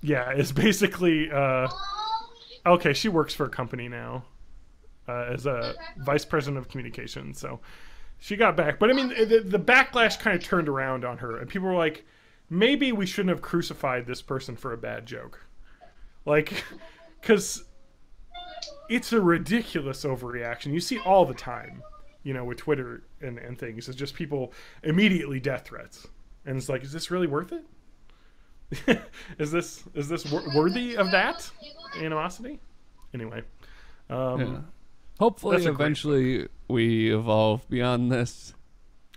yeah, it's basically okay. She works for a company now as a vice president of communications, so she got back. But I mean, the backlash kind of turned around on her, and people were like, maybe we shouldn't have crucified this person for a bad joke, like, because it's a ridiculous overreaction. You see all the time, you know, with Twitter and things. It's just people immediately death threats, and it's like, is this really worth it? is this worthy of that animosity? Anyway, yeah. Hopefully, eventually we evolve beyond this.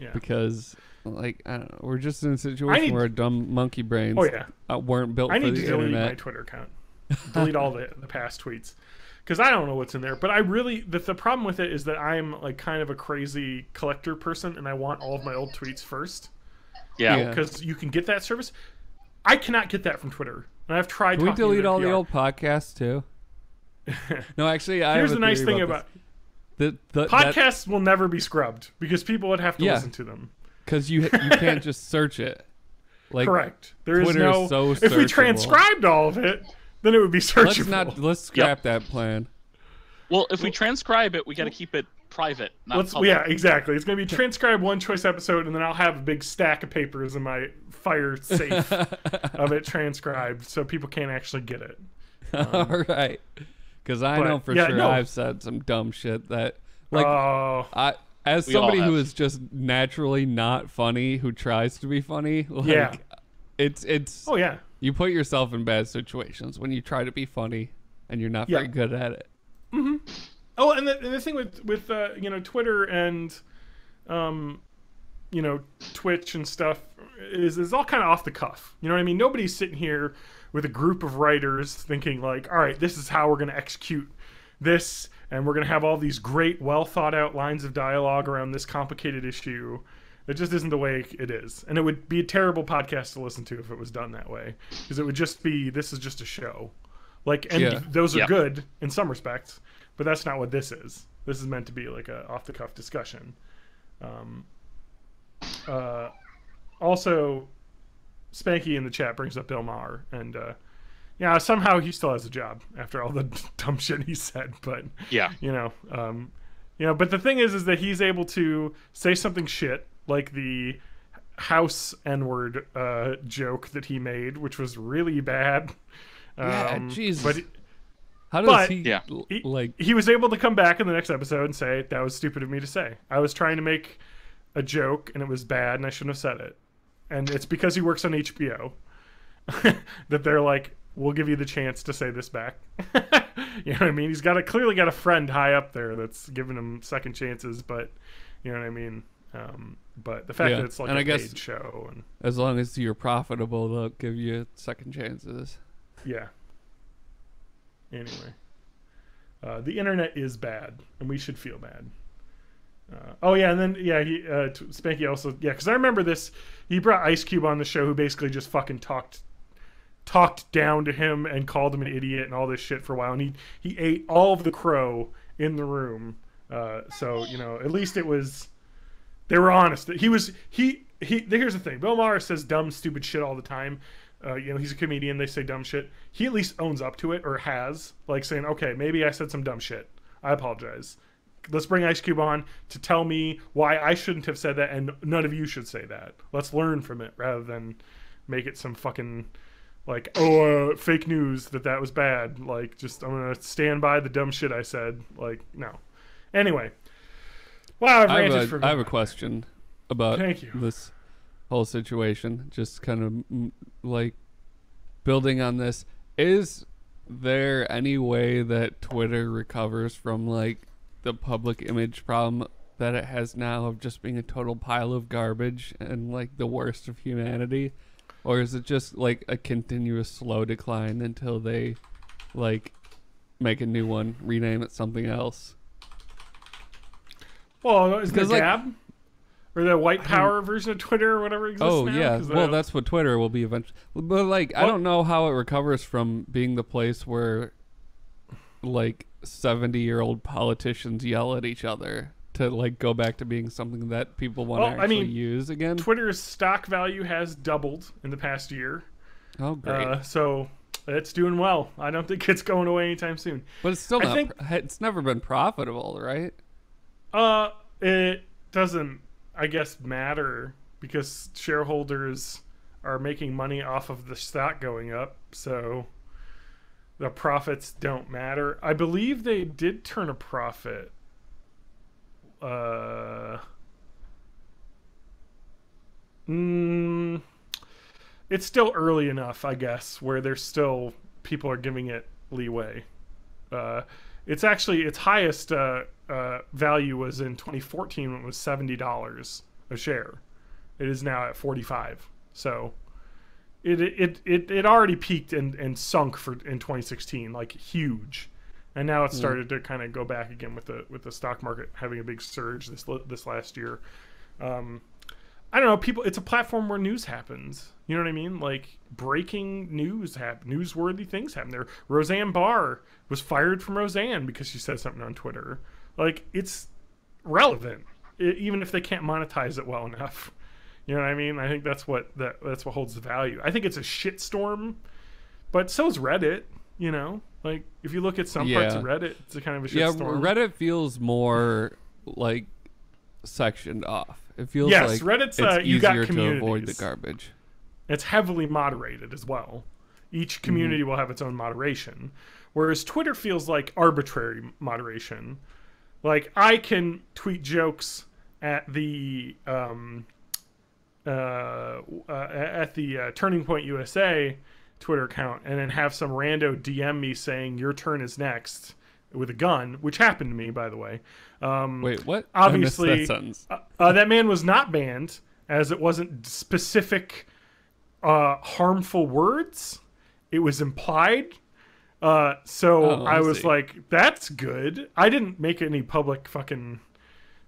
Yeah. Because, like, I don't know, we're just in a situation where dumb monkey brains weren't built for the internet. I need to delete my Twitter account. Delete all the past tweets. Because I don't know what's in there. But I really... The problem with it is that I'm, like, kind of a crazy collector person, and I want all of my old tweets first. Yeah. Because you can get that service. I cannot get that from Twitter. And I've tried Can we delete all the old podcasts, too? No, actually, here's the nice thing about the podcasts will never be scrubbed because people would have to listen to them. Because you can't just search it. Like, correct. There Twitter is no. Is so if we transcribed all of it, then it would be searchable. Let's scrap that plan. Well, if we transcribe it, we got to keep it private, not public. Yeah, exactly. It's going to be transcribed one choice episode, and then I'll have a big stack of papers in my fire safe of it transcribed, so people can't actually get it. All right. Because I know for sure I've said some dumb shit that, like, as somebody who is just naturally not funny, who tries to be funny, like, it's. Oh yeah. You put yourself in bad situations when you try to be funny, and you're not very good at it. Mm-hmm. Oh, and the thing with you know, Twitter and you know, Twitch and stuff is all kind of off the cuff. You know what I mean? Nobody's sitting here with a group of writers thinking like, all right, this is how we're going to execute this, and we're going to have all these great, well thought out lines of dialogue around this complicated issue. It just isn't the way it is. And it would be a terrible podcast to listen to if it was done that way, because it would just be, this is just a show. Like, and those are good in some respects, but that's not what this is. This is meant to be like a off the cuff discussion. Also, Spanky in the chat brings up Bill Maher, and yeah, somehow he still has a job after all the dumb shit he said. But you know, but the thing is that he's able to say something shit like the house N-word joke that he made, which was really bad. Jesus. But how does he like? He was able to come back in the next episode and say, "That was stupid of me to say. I was trying to make a joke and it was bad and I shouldn't have said it." And it's because he works on HBO that they're like, we'll give you the chance to say this back. You know what I mean? He's clearly got a friend high up there that's giving him second chances, but you know what I mean? But the fact that it's like a paid show. And as long as you're profitable, they'll give you second chances. Yeah. Anyway. The internet is bad, and we should feel bad. And then Spanky also because I remember this. He brought Ice Cube on the show, who basically just fucking talked down to him and called him an idiot and all this shit for a while, and he ate all of the crow in the room. So you know, at least they were honest. Here's the thing: Bill Maher says dumb, stupid shit all the time. You know, he's a comedian. They say dumb shit. He at least owns up to it, or has, like saying, "Okay, maybe I said some dumb shit. I apologize. Let's bring Ice Cube on to tell me why I shouldn't have said that, and none of you should say that. Let's learn from it rather than make it some fucking like fake news that was bad. Like, just I'm gonna stand by the dumb shit I said. Like, no. Anyway, wow, I have a question about this whole situation. Just kind of like building on this. Is there any way that Twitter recovers from like the public image problem that it has now of just being a total pile of garbage and like the worst of humanity? Or is it just like a continuous slow decline until they like make a new one, rename it something else? Well, is the Gab? Or the white power version of Twitter or whatever exists now? Oh, yeah. Well, that's what Twitter will be eventually. But like, I don't know how it recovers from being the place where like 70-year-old politicians yell at each other to like go back to being something that people want to actually use again? Twitter's stock value has doubled in the past year. Oh, great. So it's doing well. I don't think it's going away anytime soon. But it's still it's never been profitable, right? It doesn't, I guess, matter because shareholders are making money off of the stock going up, so the profits don't matter. I believe they did turn a profit. It's still early enough, I guess, where there's still people are giving it leeway. It's actually its highest value was in 2014 when it was $70 a share. It is now at 45. So it already peaked and sunk in 2016, like huge, and now it's started to kind of go back again with the stock market having a big surge this last year. I don't know, people. It's a platform where news happens. You know what I mean? Like breaking news newsworthy things happen there. Roseanne Barr was fired from Roseanne because she said something on Twitter. Like it's relevant, even if they can't monetize it well enough. You know what I mean? I think that's what holds the value. I think it's a shitstorm, but so is Reddit. You know, like if you look at some parts of Reddit, it's a kind of a shitstorm. Yeah, Reddit feels more like sectioned off. It feels like Reddit's it's you got easier communities. to avoid the garbage. It's heavily moderated as well. Each community will have its own moderation, whereas Twitter feels like arbitrary moderation. Like I can tweet jokes at the Turning Point USA Twitter account, and then have some rando DM me saying your turn is next with a gun, which happened to me, by the way. Wait, what? Obviously, I missed that sentence. That man was not banned, as it wasn't specific harmful words. It was implied. So I was like, that's good. I didn't make any public fucking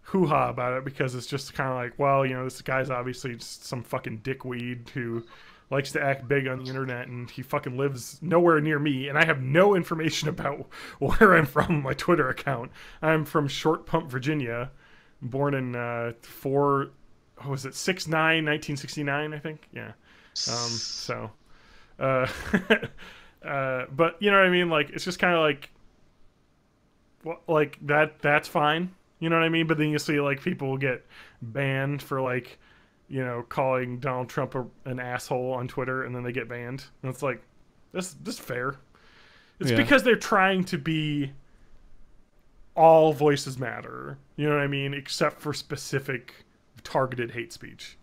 hoo-ha about it because it's just kind of like, well, you know, this guy's obviously just some fucking dickweed who likes to act big on the internet, and he fucking lives nowhere near me, and I have no information about where I'm from, my Twitter account. I'm from Short Pump, Virginia, born in 1969, I think. Yeah. But you know what I mean? Like, it's just kind of like, well, like that's fine. You know what I mean? But then you see like people get banned for like, you know, calling Donald Trump an asshole on Twitter, and then they get banned. And it's like, this fair. It's because they're trying to be all voices matter. You know what I mean? Except for specific targeted hate speech,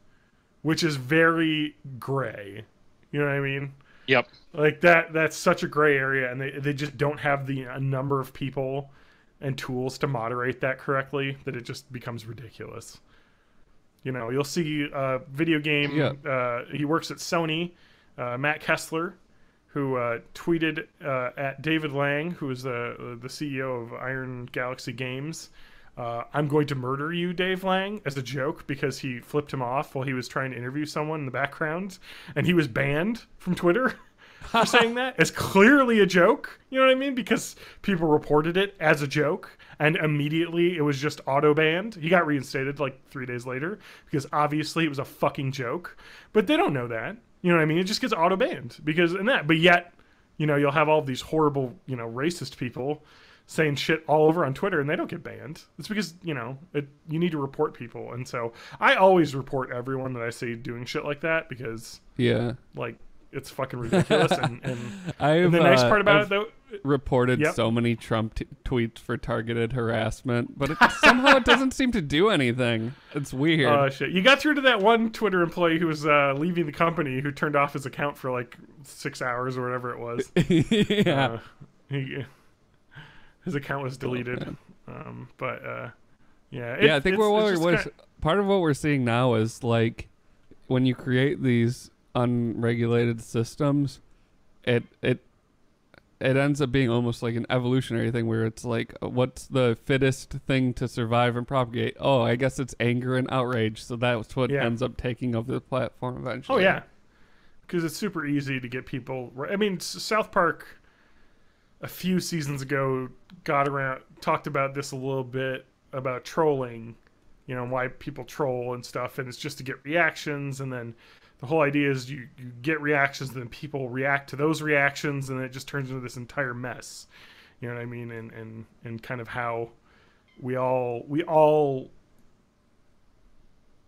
which is very gray. You know what I mean? Yep. Like that's such a gray area, and they just don't have a number of people and tools to moderate that correctly, that it just becomes ridiculous. You know, you'll see video game. He works at Sony. Matt Kessler, who tweeted at David Lang, who is the CEO of Iron Galaxy Games, "I'm going to murder you, Dave Lang," as a joke because he flipped him off while he was trying to interview someone in the background, and he was banned from Twitter for saying that. It's clearly a joke. You know what I mean? Because people reported it as a joke, and immediately it was just auto banned. He got reinstated like 3 days later because obviously it was a fucking joke. But they don't know that. You know what I mean? It just gets auto banned because in that. But yet, you know, you'll have all these horrible, you know, racist people saying shit all over on Twitter, and they don't get banned. It's because, you know, you need to report people. And so I always report everyone that I see doing shit like that because, like, it's fucking ridiculous. and the nice part about it, though, reported so many Trump tweets for targeted harassment, but somehow it doesn't seem to do anything. It's weird. Oh shit! You got through to that one Twitter employee who was leaving the company, who turned off his account for like 6 hours or whatever it was. His account was deleted. I think part of what we're seeing now is like when you create these unregulated systems, it ends up being almost like an evolutionary thing where it's like, what's the fittest thing to survive and propagate? Oh, I guess it's anger and outrage. So that's what ends up taking over the platform eventually. Oh yeah, because it's super easy to get people. I mean, South Park a few seasons ago talked about this a little bit. about trolling, you know, why people troll and stuff, and it's just to get reactions, and then the whole idea is you get reactions, and then people react to those reactions, and it just turns into this entire mess. You know what I mean? And kind of how we all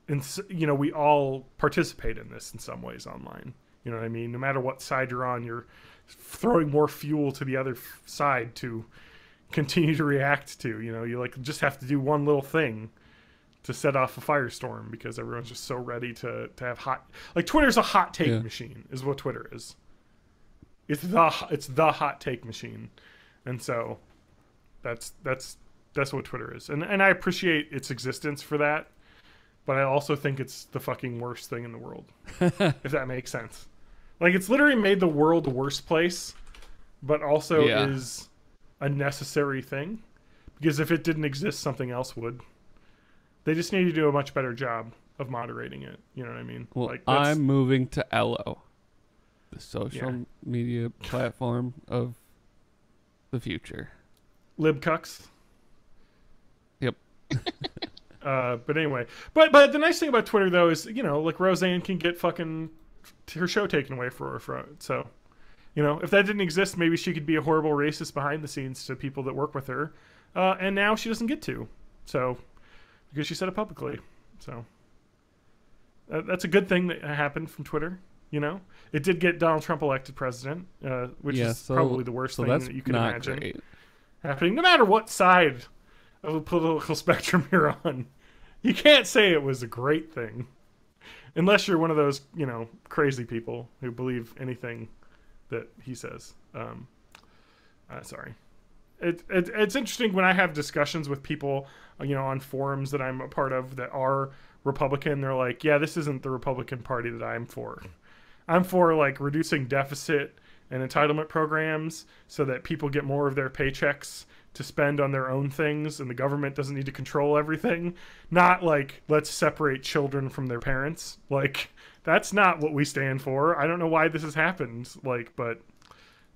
and you know, we all participate in this in some ways online. You know what I mean? No matter what side you're on, you're throwing more fuel to the other side to continue to react to. You know, you like just have to do one little thing to set off a firestorm because everyone's just so ready to have hot, like Twitter's a hot take machine is what Twitter is. It's the hot take machine. And so that's what Twitter is. And I appreciate its existence for that, but I also think it's the fucking worst thing in the world. If that makes sense. Like, it's literally made the world a worse place, but also is a necessary thing, because if it didn't exist, something else would. They just need to do a much better job of moderating it. You know what I mean? Well, like, I'm moving to Ello, the social media platform of the future. Libcucks. Yep. But anyway, but the nice thing about Twitter though is, you know, like Roseanne can get fucking her show taken away for her. So, you know, if that didn't exist, maybe she could be a horrible racist behind the scenes to people that work with her. And now she doesn't get to. So, because she said it publicly. So, that's a good thing that happened from Twitter. You know, it did get Donald Trump elected president, which is probably the worst thing that you can imagine happening, no matter what side of the political spectrum you're on. You can't say it was a great thing unless you're one of those, you know, crazy people who believe anything that he says. Sorry. It's interesting when I have discussions with people, you know, on forums that I'm a part of that are Republican. They're like, yeah, this isn't the Republican Party that I'm for. I'm for, like, reducing deficit and entitlement programs so that people get more of their paychecks to spend on their own things and the government doesn't need to control everything. Not like, let's separate children from their parents. Like, that's not what we stand for. I don't know why this has happened, like, but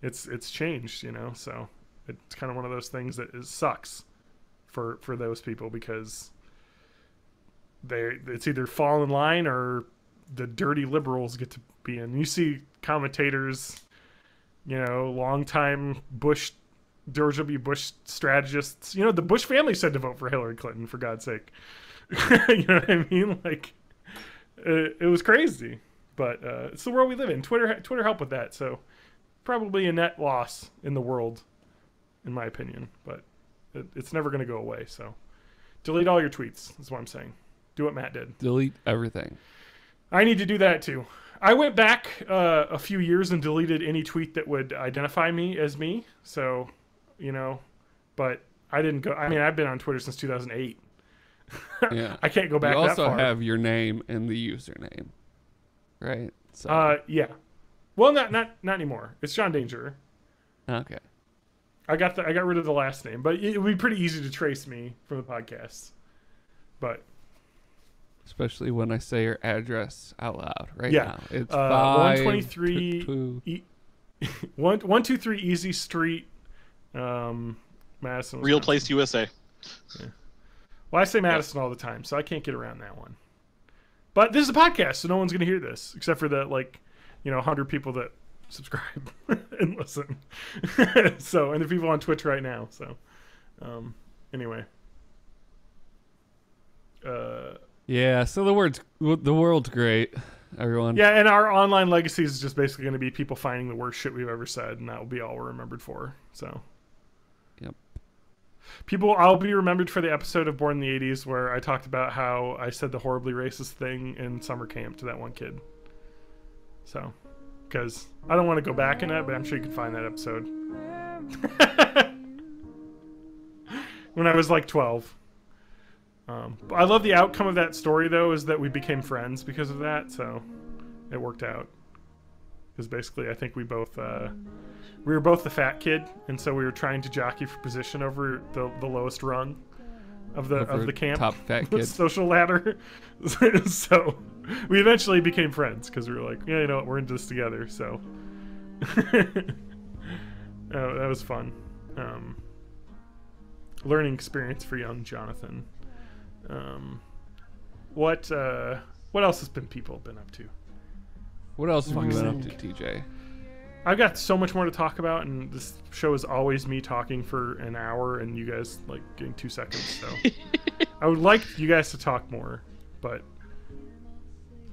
it's changed, you know. So it's kind of one of those things that sucks for those people, because it's either fall in line or the dirty liberals get to be in. You see commentators, you know, longtime George W. Bush strategists. You know, the Bush family said to vote for Hillary Clinton, for God's sake. You know what I mean? Like, it was crazy. But it's the world we live in. Twitter helped with that. So probably a net loss in the world, in my opinion. But it's never going to go away. So delete all your tweets. That's what I'm saying. Do what Matt did. Delete everything. I need to do that too. I went back a few years and deleted any tweet that would identify me as me. So, you know, but I didn't go. I mean, I've been on Twitter since 2008. Yeah. I can't go back that far. You also have your name and the username, right? So. Yeah. Well, not anymore. It's John Danger. Okay. I got rid of the last name, but it would be pretty easy to trace me from the podcast. But. Especially when I say your address out loud right now. It's 123 123 Easy Street, Madison, Wisconsin. Real Place, USA. Yeah. Well, I say Madison all the time, so I can't get around that one. But this is a podcast, so no one's going to hear this, except for the, like, you know, 100 people that subscribe and listen. So, and the people on Twitch right now. So, anyway. Yeah, so the world's great, everyone. Yeah, and our online legacy is just basically going to be people finding the worst shit we've ever said, and that will be all we're remembered for. So, yep. I'll be remembered for the episode of Born in the 80s where I talked about how I said the horribly racist thing in summer camp to that one kid. So, because I don't want to go back in it, but I'm sure you can find that episode. When I was like 12. I love the outcome of that story, though, is that we became friends because of that, so it worked out. Because basically, I think we were both the fat kid, and so we were trying to jockey for position over the lowest rung of the camp, top fat kid social ladder. So we eventually became friends because we were like, yeah, you know what, we're into this together. So that was fun. learning experience for young Jonathan. What else has people been up to? What else have you been up to, TJ? I've got so much more to talk about, and this show is always me talking for an hour and you guys like getting 2 seconds. So I would like you guys to talk more, but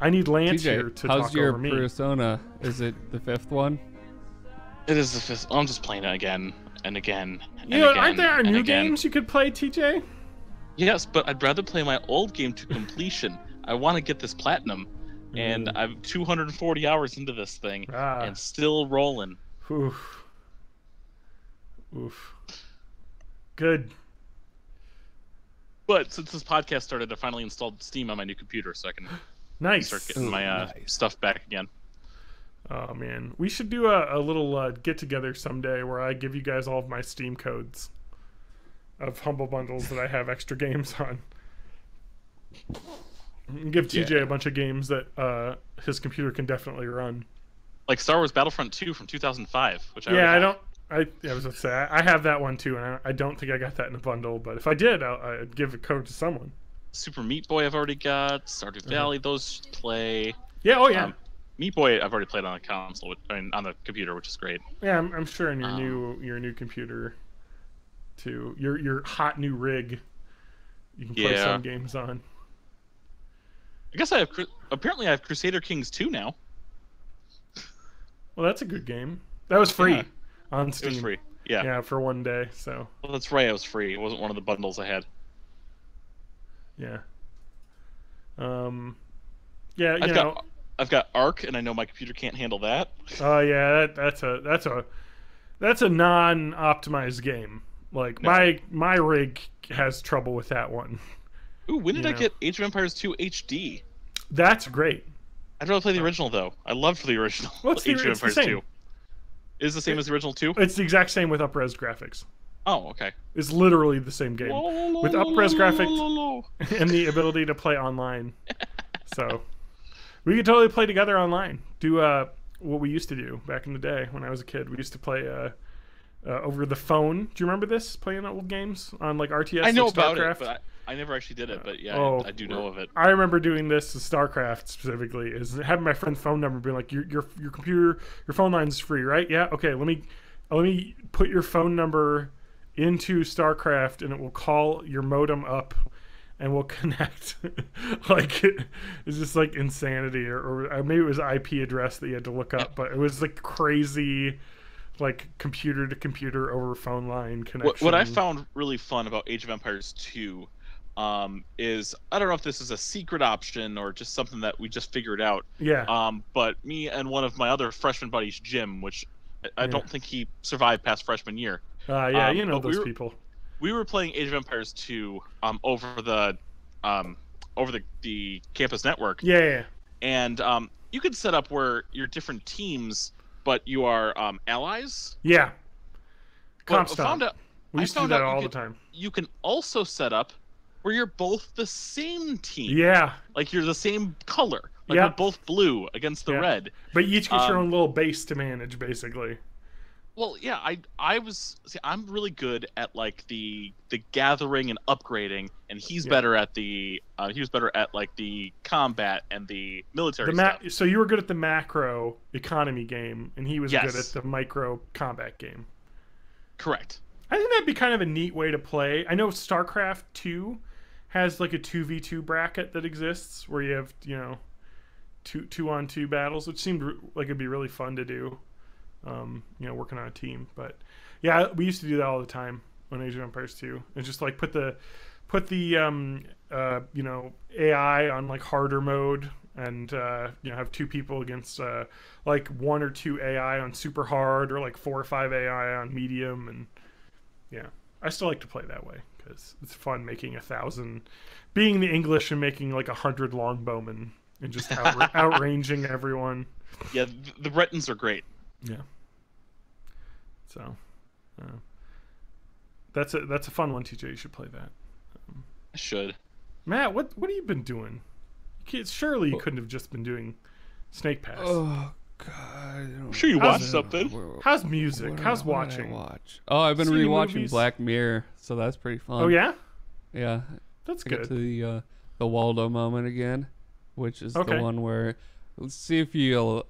I need Lance TJ, here to how's talk your over me. Persona? Is it the 5th one? It is the 5th. I'm just playing it again and again. And You know, again, aren't there and new again. games you could play, TJ? Yes, but I'd rather play my old game to completion. I want to get this platinum, and I'm 240 hours into this thing, and still rolling. Oof. Good. But since this podcast started, I finally installed Steam on my new computer, so I can Nice. start getting my stuff back again. Oh man, we should do a little get together someday where I give you guys all of my Steam codes of Humble Bundles that I have extra games on. And give TJ a bunch of games that his computer can definitely run. Like Star Wars Battlefront 2 from 2005, which I was gonna say I have that one too, and I don't think I got that in a bundle. But if I did, I'd give a code to someone. Super Meat Boy I've already got. Stardew Valley, those play. Yeah, oh yeah. Meat Boy I've already played on a console, on the computer, which is great. Yeah, I'm sure in your new computer, too. Your hot new rig, you can play some games on. I guess apparently I have Crusader Kings 2 now. Well, that's a good game. That was free on Steam. It was free. Yeah. Yeah, for one day. So. Well, that's right. It was free. It wasn't one of the bundles I had. Yeah. Yeah. I've got Arc, and I know my computer can't handle that. Oh yeah, that's a non-optimized game. Like my rig has trouble with that one. Ooh, when did I get Age of Empires 2 HD? That's great. I'd rather play the original though. I loved the original. What's Age of it's Empires the same. 2. Is it the same as the original 2? It's the exact same with up-res graphics. Oh, okay. It's literally the same game with up-res graphics and the ability to play online. So we could totally play together online. Do what we used to do back in the day when I was a kid. We used to play over the phone. Do you remember this? Playing old games on like RTS. I know like about StarCraft? it, but I never actually did it. But yeah, I do know of it. I remember doing this with StarCraft specifically. Is having my friend's phone number, being like, your computer, your phone line's free, right? Yeah. Okay. Let me put your phone number into StarCraft, and it will call your modem up, and we'll connect. Like it's just like insanity, or maybe it was IP address that you had to look up, but it was like crazy. Like computer to computer over phone line connection. What I found really fun about Age of Empires 2 is, I don't know if this is a secret option or just something that we just figured out. Yeah. But me and one of my other freshman buddies, Jim, which I don't think he survived past freshman year. Yeah, you know those people. We were playing Age of Empires 2 over the campus network. Yeah. And you could set up where you're different teams, but you are allies. Yeah. I found out we used to do that all the time. You can also set up where you're both the same team. Yeah. Like you're the same color. Like we're both blue against the red. But you each get your own little base to manage, basically. Well, yeah, I'm really good at like the gathering and upgrading, and he's better at the like the combat and the military stuff. So you were good at the macro economy game, and he was good at the micro combat game. Correct. I think that'd be kind of a neat way to play. I know StarCraft 2 has like a 2v2 bracket that exists where you have, two on two battles, which seemed like it'd be really fun to do. Working on a team. But yeah, we used to do that all the time on Age of Empires 2. And just like put the AI on like harder mode, and have two people against like one or two AI on super hard, or like 4 or 5 AI on medium. And yeah, I still like to play that way because it's fun making 1,000, being the English and making like 100 longbowmen and just outranging everyone. Yeah, the Bretons are great. Yeah. So, that's a fun one, TJ. You should play that. I should. Matt, what have you been doing? Surely you couldn't have just been doing Snake Pass. Oh God. I'm sure you watched something. How's music? How's what did I watching? watch? Oh, I've been See any rewatching movies? Black Mirror, so that's pretty fun. Oh yeah, Yeah. that's I get good. to the Waldo moment again, which is Okay. the one where let's see if you'll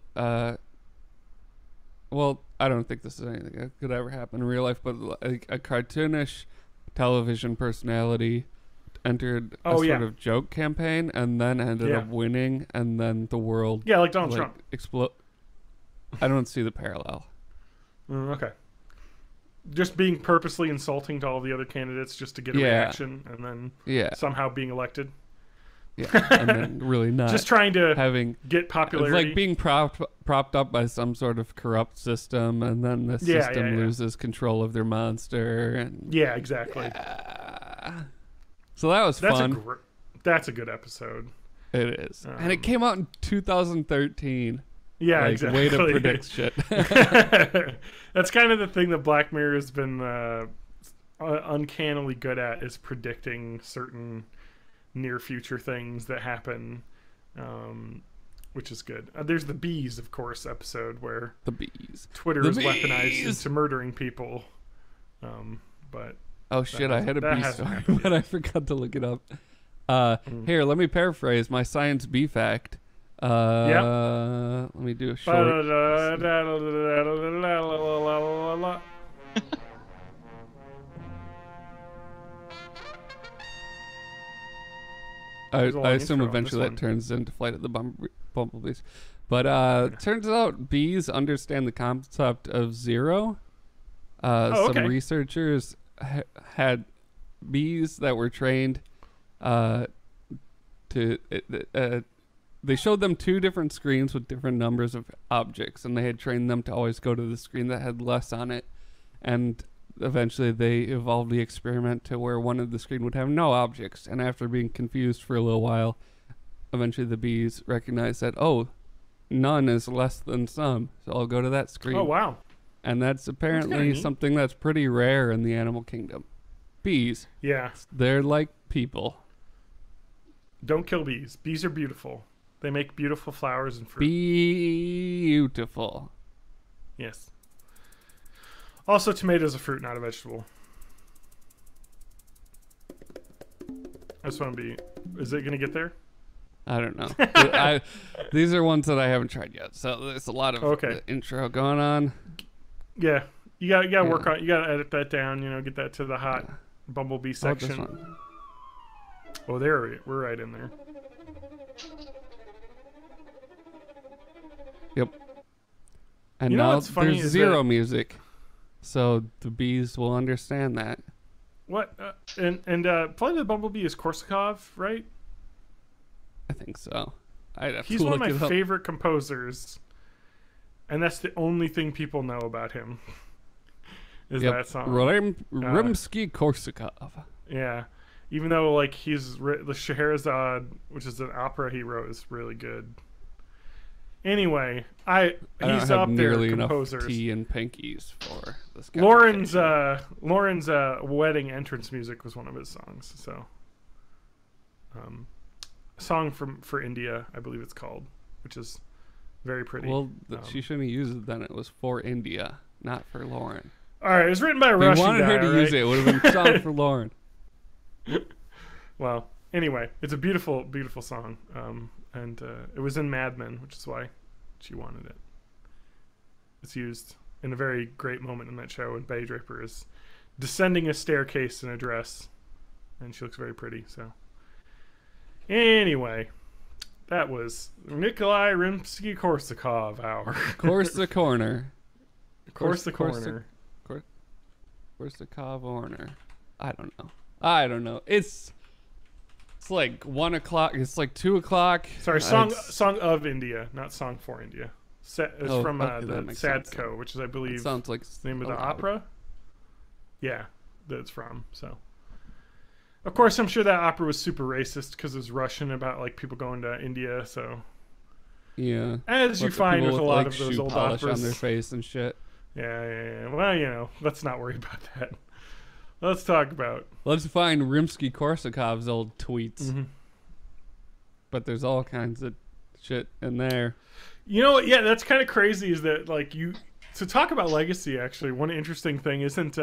well, I don't think this is anything that could ever happen in real life, but like a cartoonish television personality entered a Oh, sort yeah. of joke campaign and then ended Yeah. up winning, and then the world Yeah, like Donald Trump. explode. I don't see the parallel. Okay. Just being purposely insulting to all the other candidates just to get a Yeah. reaction, and then Yeah, somehow being elected. yeah, and then really not Just trying to having. get It's popularity. like being propped up by some sort of corrupt system, and then the Yeah, system yeah, yeah. loses control of their monster. And Yeah, exactly. so that was That's fun. that's a good episode. It is, and it came out in 2013. Yeah, Like, exactly. way to predict shit. That's kind of the thing that Black Mirror has been uncannily good at, is predicting certain near future things that happen, which is good. There's the bees, of course, episode where The bees. Twitter The is weaponized bees! into murdering people. But Oh shit! I had a that bee hasn't story, happened but I forgot to look it up. Here, let me paraphrase my science bee fact. Let me do a short. There's a long I assume intro on eventually this that one. turns into Flight of the Bumblebees. But turns out bees understand the concept of zero. Some okay. researchers had bees that were trained to. They showed them two different screens with different numbers of objects, and they had trained them to always go to the screen that had less on it. And eventually they evolved the experiment to where one of the screen would have no objects. And after being confused for a little while, eventually the bees recognized that, oh, none is less than some, so I'll go to that screen. Oh wow. And that's apparently neat. something that's pretty rare in the animal kingdom. Bees, Yeah. they're like people. Don't kill bees. Bees are beautiful. They make beautiful flowers and fruit. Beautiful. Yes. Also, tomato is a fruit, not a vegetable. I just want to be... Is it going to get there? I don't know. These are ones that I haven't tried yet, so there's a lot of Okay. intro going on. Yeah. You got to work Yeah. on... You got to edit that down, get that to the hot bumblebee Oh, this section. one. Oh, there we're right in there. Yep. And You know now what's funny there's is zero that- music, so the bees will understand that. What? And Flight of the Bumblebee is Korsakov, right? I think so. I'd have He's to one of look my it up. favorite composers, and that's the only thing people know about him. Is that song? Rimsky-Korsakov. Yeah, even though like the Scheherazade, which is an opera he wrote, is really good. Anyway, I don't he's have up there nearly enough composers. tea and pinkies for this guy. Lauren's wedding entrance music was one of his songs. So, a song for India, I believe it's called, which is very pretty. Well, she shouldn't have used it then. It was for India, not for Lauren. All right, it was written by a They Russian wanted guy. her to all use right? it. It would have been song for Lauren. Well, anyway, it's a beautiful, beautiful song, and it was in Mad Men, which is why she wanted it. It's used in a very great moment in that show when Betty Draper is descending a staircase in a dress, and she looks very pretty. So, anyway, that was Nikolai Rimsky-Korsakov hour. Corsa Corner. Korsakov. Korsakov Corner. I don't know. It's like 1 o'clock. It's like 2 o'clock. Sorry, song of India, not song for India. It's Oh, from okay, that the makes sense. Sadko, which is, I It believe, sounds like the name of the allowed. opera. Yeah, that it's from. So, of course, I'm sure that opera was super racist because it was Russian about like people going to India. So, Yeah. as you Lots of find people with a with, lot like, of those shoe old polish operas. on their face and shit. Yeah. Well, let's not worry about that. Let's talk about. Let's find Rimsky-Korsakov's old tweets. Mm-hmm. But there's all kinds of shit in there. You know what? Yeah, that's kind of crazy. Is that like you to talk about legacy? Actually, one interesting thing isn't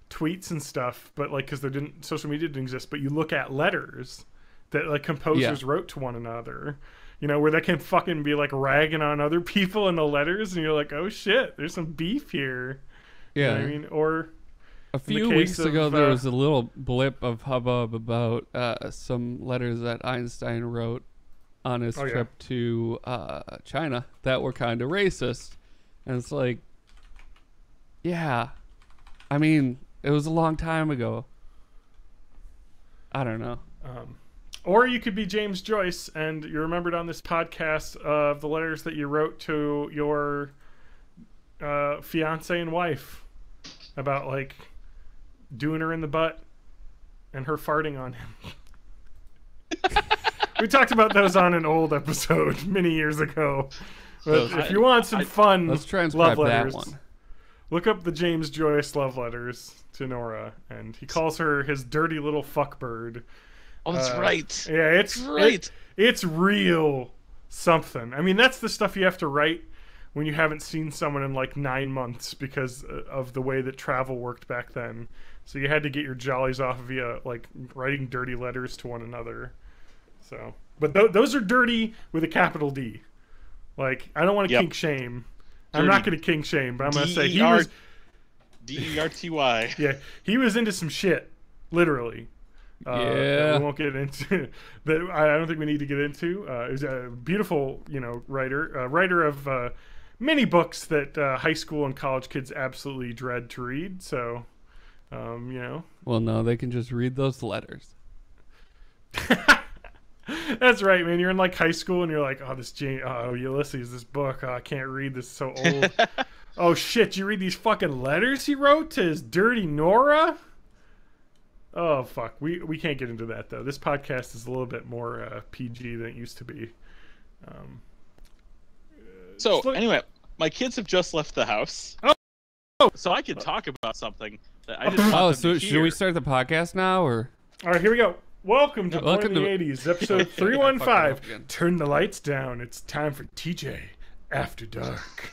tweets and stuff, but like because social media didn't exist. But you look at letters that like composers wrote to one another. You know, where they can fucking be like ragging on other people in the letters, and you're like, oh shit, there's some beef here. Yeah, you know what I mean, or a few weeks ago there was a little blip of hubbub about some letters that Einstein wrote on his trip to China that were kind of racist, and it's like, yeah, I mean, it was a long time ago. I don't know. Or you could be James Joyce, and you're remembered on this podcast of the letters that you wrote to your fiance and wife about like doing her in the butt and her farting on him. We talked about those on an old episode many years ago. But if you want some fun let's transcribe love letters, that one. Look up the James Joyce love letters to Nora, and he calls her his dirty little fuckbird. Oh, that's right. Yeah, it's right. It's real something. I mean, that's the stuff you have to write when you haven't seen someone in like 9 months because of the way that travel worked back then. So you had to get your jollies off via like writing dirty letters to one another. So, but those are dirty with a capital D. Like, I don't want to kink shame. Dirty. I'm not going to kink shame, but I'm going to say he was D-E-R-T-Y. Yeah, he was into some shit, literally. That we won't get into. That I don't think we need to get into. He's a beautiful, writer of many books that high school and college kids absolutely dread to read. So, Well, no, they can just read those letters. That's right, man. You're in like high school and you're like, Ulysses, this book, I can't read. This is so old. Oh shit, you read these fucking letters he wrote to his dirty Nora? Oh fuck, we can't get into that though. This podcast is a little bit more PG than it used to be. Anyway, my kids have just left the house. So I can talk about something that I didn't want them to hear. Should we start the podcast now, or? All right, here we go. Welcome to Born in the 80s, episode 315. Turn the lights down. It's time for TJ After Dark.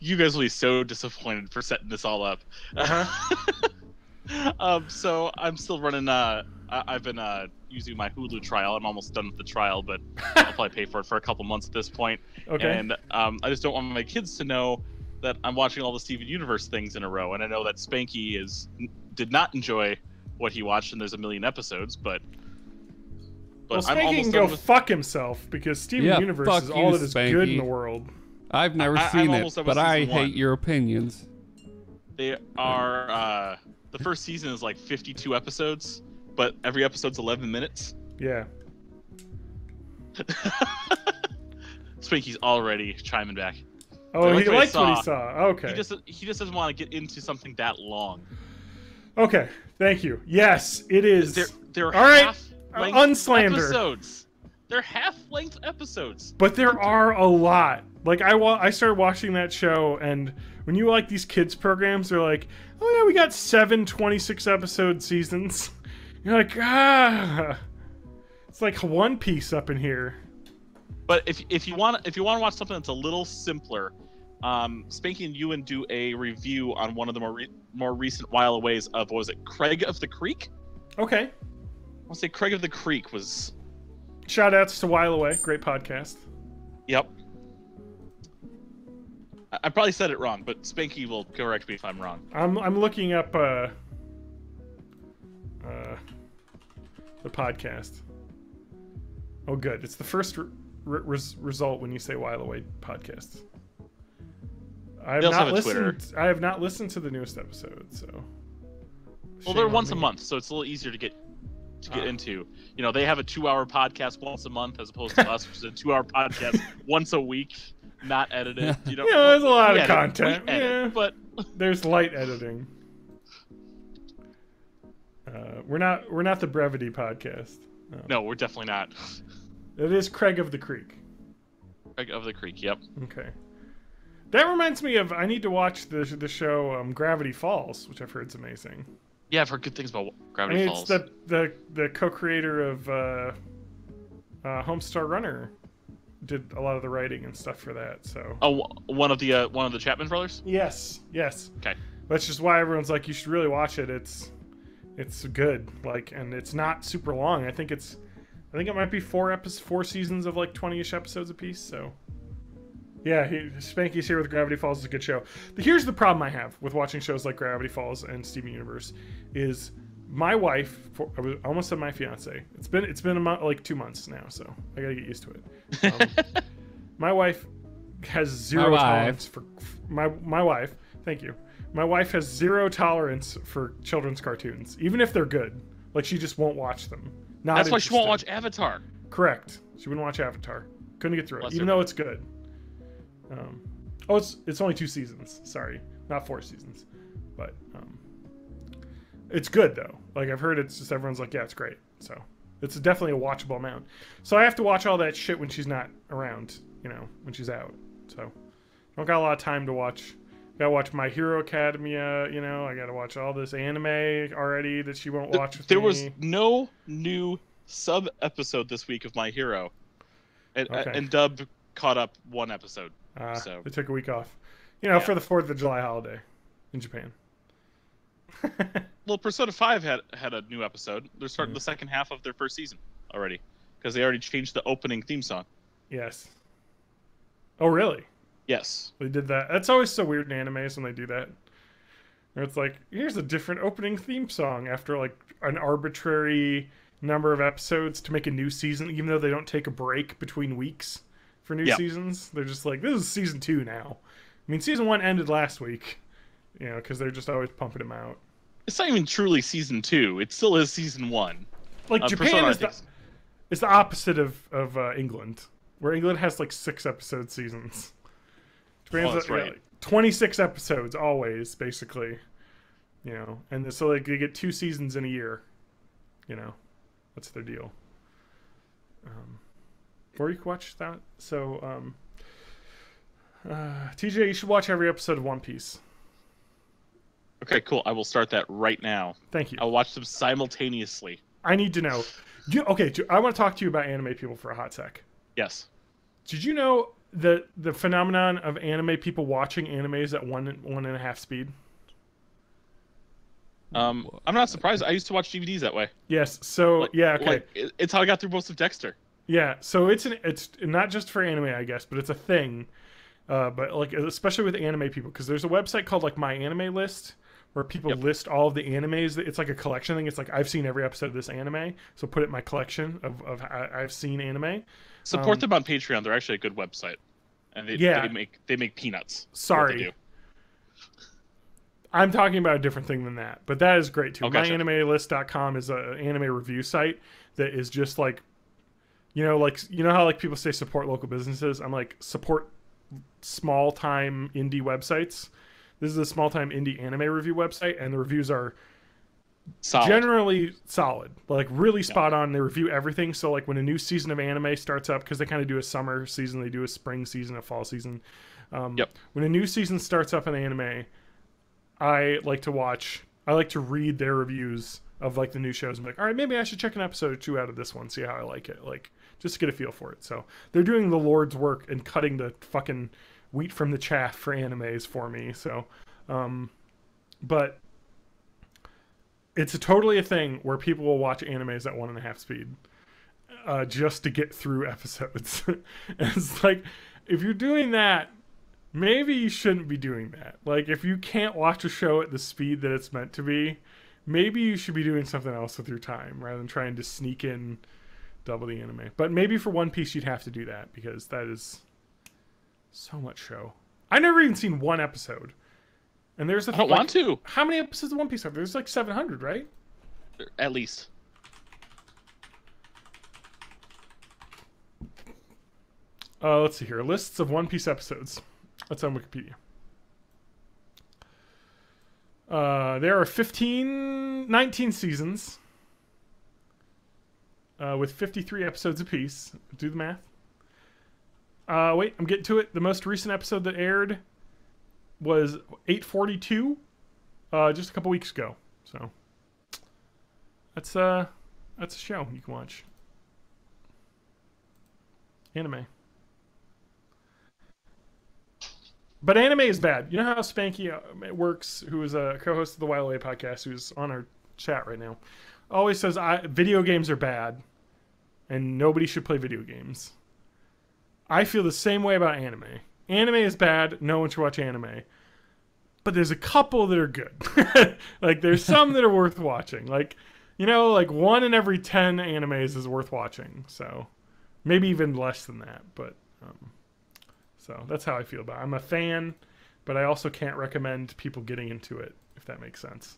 You guys will be so disappointed for setting this all up. So I'm still running. I've been using my Hulu trial. I'm almost done with the trial, but I'll probably pay for it for a couple months at this point. Okay. And I just don't want my kids to know that I'm watching all the Steven Universe things in a row. And I know that Spanky did not enjoy what he watched, and there's a million episodes. But well, I'm Spanky almost can done go fuck himself because Steven Universe is all that is good in the world. I've never seen it, but I hate your opinions. They are. The first season is like 52 episodes, but every episode's 11 minutes. Yeah. Spanky's already chiming back. Oh, he liked what he saw. Okay. He just doesn't want to get into something that long. Okay, thank you. Yes, it is. They're all right. half-length Unslander. episodes. They're half-length episodes. But there are a lot. Like I started watching that show, and when you like these kids programs, they're like, oh yeah, we got 7 26-episode seasons. You're like, it's like One Piece up in here. But if you want to watch something that's a little simpler, Spanky and Ewan do a review on one of the more recent While Aways of, what was it, Craig of the Creek? Okay. I'll say Craig of the Creek was... Shout outs to While Away. Great podcast. Yep. I probably said it wrong, but Spanky will correct me if I'm wrong. I'm looking up the podcast. Oh, good. It's the first result when you say While Away podcast. I have not listened to the newest episode, so. Well, they're once a month, so it's a little easier to get into. You know, they have a 2-hour podcast once a month, as opposed to us, which is a 2-hour podcast once a week, not edited. You know, there's a lot of content. But there's light editing. We're not the brevity podcast. No, we're definitely not. It is Craig of the Creek. Craig of the Creek. Yep. Okay. That reminds me of, I need to watch the show Gravity Falls, which I've heard is amazing. Yeah, I've heard good things about Gravity Falls. It's the co-creator of Homestar Runner. did a lot of the writing and stuff for that. So Oh, one of the Chapman brothers. yes. Okay. That's just why everyone's like, you should really watch it. It's good. Like, and it's not super long. I think it might be four seasons of like 20-ish episodes apiece. So yeah, Spanky's here with Gravity Falls is a good show. But here's the problem I have with watching shows like Gravity Falls and Steven Universe is my wife, I almost said my fiance. It's been a month, like 2 months now, so I gotta get used to it. My wife has zero tolerance for my wife. Thank you. My wife has zero tolerance for children's cartoons, even if they're good. Like she just won't watch them. That's why she won't watch Avatar. Correct. She wouldn't watch Avatar. Couldn't get through Bless it, even her. though it's good. It's only 2 seasons. Sorry, not 4 seasons, but it's good though. Like I've heard, it's just everyone's like, yeah, it's great. So it's definitely a watchable amount. So I have to watch all that shit when she's not around, when she's out. So I don't got a lot of time to watch. Gotta watch My Hero Academia, I gotta watch all this anime already that she won't watch with me. There was no new sub episode this week of My Hero, and Dub caught up 1 episode. So they took a week off, for the 4th of July holiday in Japan. Well, Persona 5 had a new episode. They're starting the second half of their first season already because they already changed the opening theme song. Yes. Oh, really? Yes. They did that. That's always so weird in animes when they do that. Where it's like, here's a different opening theme song after like an arbitrary number of episodes to make a new season, even though they don't take a break between weeks for new seasons. They're just like, this is season 2 now. I mean, season 1 ended last week, because they're just always pumping them out. It's not even truly season 2. It still is season 1. Like Japan is the opposite of England, where England has like 6 episode seasons. Japan's that's right. like 26 episodes always, basically. And so like they get 2 seasons in a year. That's their deal. Or you can watch that. So, TJ, you should watch every episode of One Piece. Okay, cool. I will start that right now. Thank you. I'll watch them simultaneously. I need to know. I want to talk to you about anime people for a hot sec. Yes. Did you know the phenomenon of anime people watching animes at 1.5 speed? I'm not surprised. I used to watch DVDs that way. Yes. So yeah. Okay. It's how I got through most of Dexter. Yeah. So it's not just for anime, I guess, but it's a thing. But like especially with anime people, because there's a website called like My Anime List, where people list all of the animes. It's like a collection thing. It's like I've seen every episode of this anime, so put it in my collection of I've seen anime. Support them on Patreon. They're actually a good website, and they make peanuts. Sorry, I'm talking about a different thing than that, but that is great too. Gotcha. MyAnimeList.com is an anime review site that is just like, how like people say support local businesses. I'm like, support small time indie websites. This is a small time indie anime review website, and the reviews are generally solid, like really spot on. They review everything. So like when a new season of anime starts up, because they kind of do a summer season, they do a spring season, a fall season. When a new season starts up in anime, I like to read their reviews of like the new shows and be like, all right, maybe I should check an episode or 2 out of this one, see how I like it, like just to get a feel for it. So they're doing the Lord's work and cutting the fucking wheat from the chaff for animes for me. So, but it's totally a thing where people will watch animes at 1.5 speed, just to get through episodes. And it's like, if you're doing that, maybe you shouldn't be doing that. Like, if you can't watch a show at the speed that it's meant to be, maybe you should be doing something else with your time rather than trying to sneak in double the anime. But maybe for One Piece you'd have to do that, because that is so much show. I never even seen 1 episode. And there's I don't want to. How many episodes of One Piece are there? There's like 700, right? At least. Let's see here. Lists of One Piece episodes. That's on Wikipedia. There are 19 seasons. With 53 episodes apiece. Do the math. Wait, I'm getting to it. The most recent episode that aired was 842, just a couple weeks ago. So that's a show you can watch. Anime. But anime is bad. You know how Spanky works, who is a co-host of the Wild Way podcast, who's on our chat right now, always says video games are bad, and nobody should play video games. I feel the same way about anime. Anime is bad. No one should watch anime. But there's a couple that are good. Like, there's some that are worth watching. Like, you know, like 1 in every 10 animes is worth watching. So, maybe even less than that. But, so that's how I feel about it. I'm a fan, but I also can't recommend people getting into it, if that makes sense.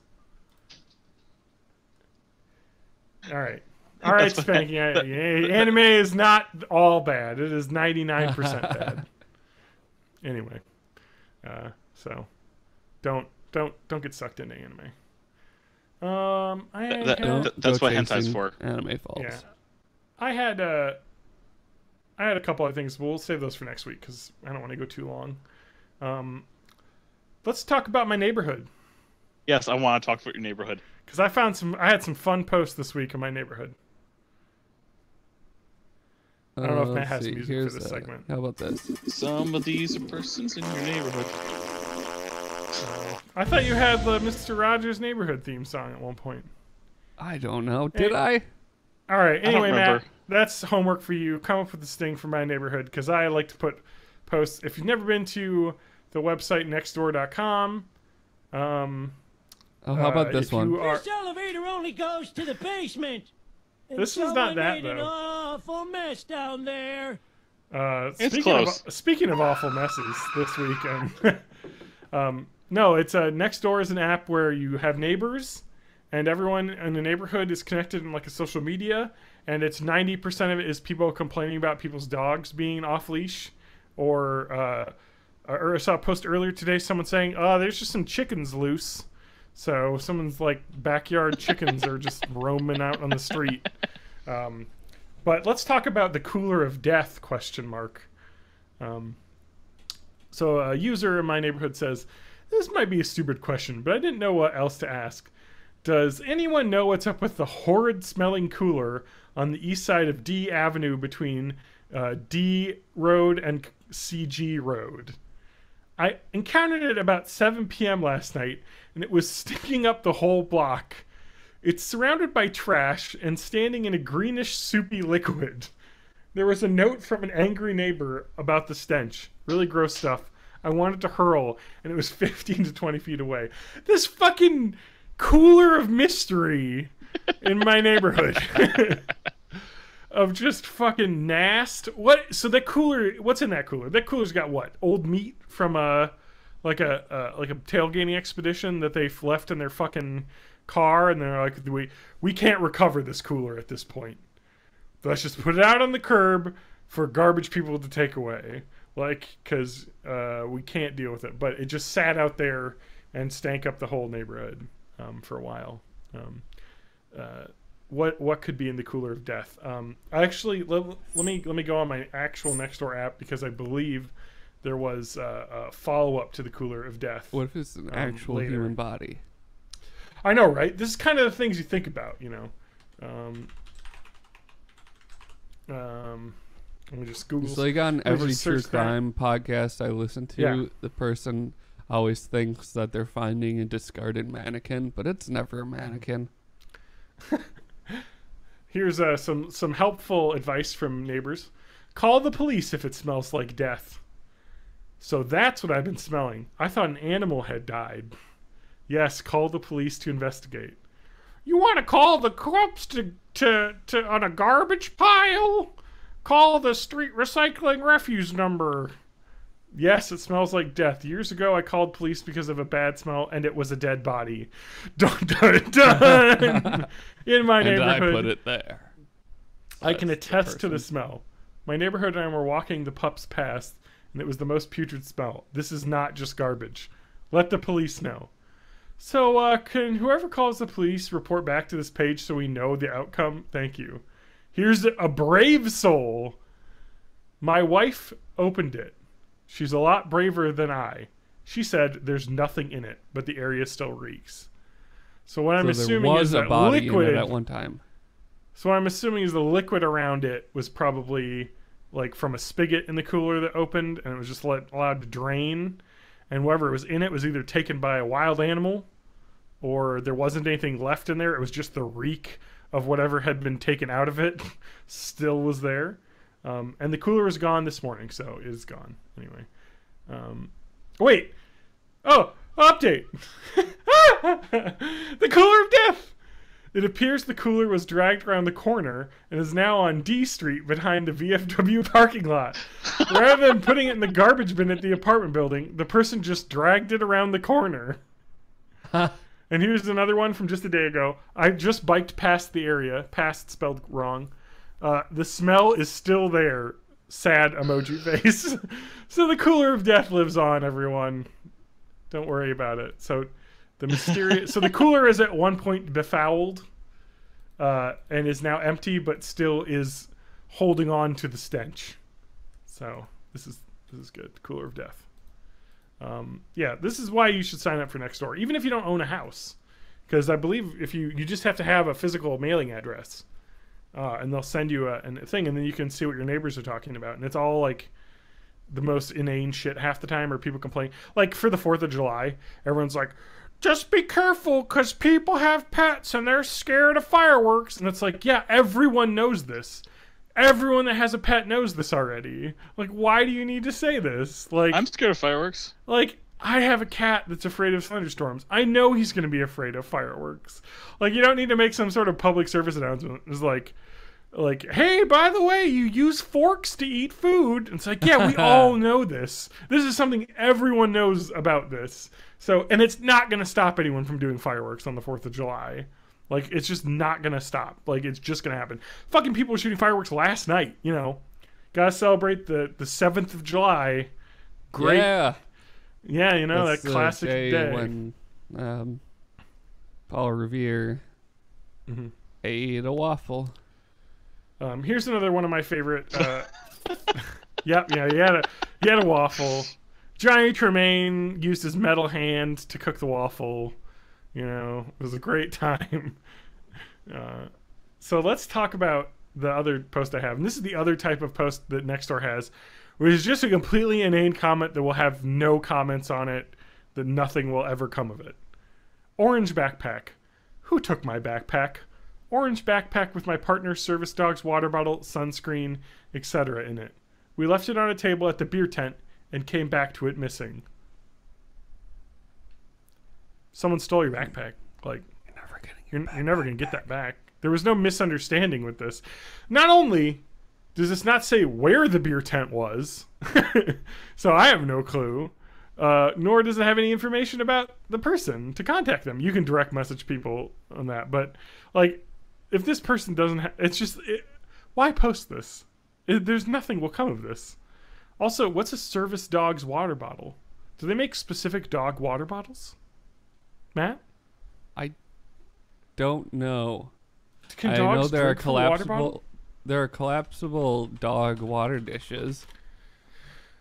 All right. All right, Spanky. Anime is not all bad. It is 99% bad. Anyway, so don't get sucked into anime. That's what hentai's for. Anime falls. Yeah, I had a couple of things, but we'll save those for next week because I don't want to go too long. Let's talk about my neighborhood. Yes, I want to talk about your neighborhood because I had some fun posts this week in my neighborhood. I don't know if Matt has music for this segment. How about this? Some of these are persons in your neighborhood. I thought you had the Mr. Rogers' Neighborhood theme song at one point. I don't know. Did I? All right. Anyway, Matt, that's homework for you. Come up with this thing for my neighborhood because I like to put posts. If you've never been to the website nextdoor.com, how about this one? This elevator only goes to the basement. This is not that, though. An though. Awful mess down there. It's close. Speaking of awful messes this weekend, no, it's Nextdoor is an app where you have neighbors, and everyone in the neighborhood is connected in like a social media, and it's 90% of it is people complaining about people's dogs being off leash, or I saw a post earlier today, someone saying, "Oh, there's just some chickens loose." So someone's like backyard chickens are just roaming out on the street. But let's talk about the cooler of death ? So a user in my neighborhood says, this might be a stupid question, but I didn't know what else to ask. Does anyone know what's up with the horrid smelling cooler on the east side of D Avenue between D Road and CG Road? I encountered it about 7 p.m. last night, and it was stinking up the whole block. It's surrounded by trash and standing in a greenish, soupy liquid. There was a note from an angry neighbor about the stench. Really gross stuff. I wanted to hurl, and it was 15 to 20 feet away. This fucking cooler of mystery in my neighborhood. Of just fucking nast. What? So that cooler. What's in that cooler? That cooler's got what? Old meat from a tailgating expedition that they've left in their fucking car, and they're like, we can't recover this cooler at this point. Let's just put it out on the curb for garbage people to take away, like, because we can't deal with it. But it just sat out there and stank up the whole neighborhood for a while. What could be in the cooler of death? Actually, let me go on my actual Nextdoor app because I believe there was a follow-up to the cooler of death. What if it's an actual human body? I know, right? This is kind of the things you think about, you know. Let me just Google. It's like on every true crime podcast I listen to, the person always thinks that they're finding a discarded mannequin, but it's never a mannequin. Here's some helpful advice from neighbors. Call the police if it smells like death. So that's what I've been smelling. I thought an animal had died. Yes, call the police to investigate. You want to call the cops to on a garbage pile? Call the street recycling refuse number. Yes, it smells like death. Years ago, I called police because of a bad smell, and it was a dead body. Dun, dun, dun. In my neighborhood. And I put it there. I can attest to the smell. My neighborhood and I were walking the pups past, and it was the most putrid smell. This is not just garbage. Let the police know. So, can whoever calls the police report back to this page so we know the outcome? Thank you. Here's a brave soul. My wife opened it. She's a lot braver than I. She said there's nothing in it, but the area still reeks. So what I'm assuming is that liquid at one time. So what I'm assuming is the liquid around it was probably like from a spigot in the cooler that opened, and it was just allowed to drain. and whoever was in it was either taken by a wild animal, or there wasn't anything left in there. It was just the reek of whatever had been taken out of it still was there. And the cooler was gone this morning, so it is gone. Anyway. Wait! Oh! Update! The Cooler of Death! It appears the cooler was dragged around the corner and is now on D Street behind the VFW parking lot. Rather than putting it in the garbage bin at the apartment building, the person just dragged it around the corner. And here's another one from just a day ago. I just biked past the area. Past spelled wrong. The smell is still there. Sad emoji face. So the Cooler of Death lives on, everyone. Don't worry about it. So the mysterious. So the cooler is at one point befouled, and is now empty, but still is holding on to the stench. So this is good. Cooler of Death. Yeah, this is why you should sign up for Nextdoor, even if you don't own a house, because I believe if you just have to have a physical mailing address, and they'll send you a thing, and then you can see what your neighbors are talking about, and it's all like the most inane shit half the time, or people complain. Like for the 4th of July, everyone's like, just be careful because people have pets and they're scared of fireworks, and it's like, yeah, everyone knows this. Everyone that has a pet knows this already. Like, why do you need to say this? Like, I'm scared of fireworks. Like, I have a cat that's afraid of thunderstorms. I know he's going to be afraid of fireworks. Like, you don't need to make some sort of public service announcement. It's like, hey, by the way, you use forks to eat food. And it's like, yeah, we all know this. This is something everyone knows about this. So, and it's not going to stop anyone from doing fireworks on the 4th of July. Like, it's just not going to stop. Like, it's just going to happen. Fucking people were shooting fireworks last night, you know. Gotta celebrate the 7th of July. Great. Yeah, you know, that's that classic day. When Paul Revere ate a waffle. Here's another one of my favorite. Yep, yeah, he had a waffle. Johnny Tremaine used his metal hand to cook the waffle. You know, it was a great time. So let's talk about the other post I have. And this is the other type of post that Nextdoor has, which is just a completely inane comment that will have no comments on it, that nothing will ever come of it. Orange backpack. Who took my backpack? Orange backpack with my partner's service dog's water bottle, sunscreen, etc. in it. We left it on a table at the beer tent and came back to it missing. Someone stole your backpack. Like, you're never going to get that back. There was no misunderstanding with this. Not only does this not say where the beer tent was, so I have no clue, nor does it have any information about the person to contact them. You can direct message people on that, but like, if this person doesn't it's just, why post this? There's nothing will come of this. Also, what's a service dog's water bottle? Do they make specific dog water bottles? Matt? I don't know. Can I dogs know there are drink from a water collapsible. bottle? There are collapsible dog water dishes.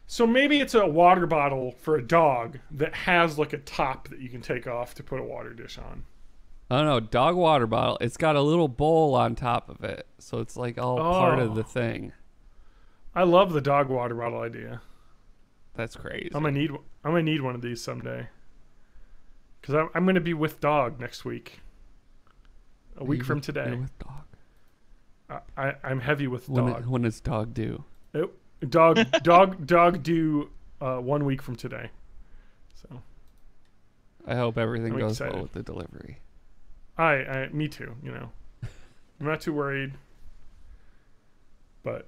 So maybe it's a water bottle for a dog that has like a top that you can take off to put a water dish on. I don't know, dog water bottle. It's got a little bowl on top of it, so it's like all part of the thing. I love the dog water bottle idea. That's crazy. I'm gonna need one of these someday. Because I'm gonna be with dog next week. A week from today. With dog. I'm heavy with dog. When is dog due? Dog due 1 week from today. So I hope everything I'm goes excited. well with the delivery. Me too. You know, I'm not too worried. But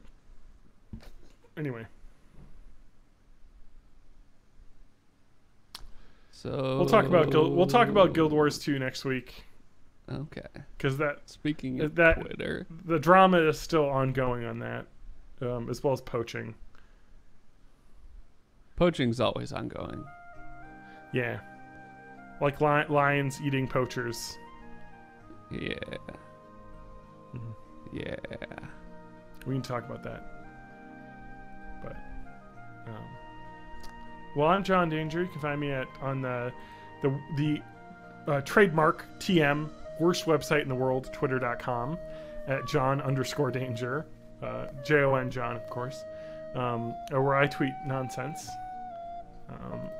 anyway, so we'll talk about Guild Wars 2 next week. Okay. Because speaking of that Twitter, the drama is still ongoing on that, as well as poaching. Poaching's always ongoing. Yeah, like lions eating poachers. Yeah. Mhm. Yeah. We can talk about that. But, well, I'm John Danger. You can find me on the trademark TM, worst website in the world, twitter.com, at John_Danger, JON John, of course, where I tweet nonsense.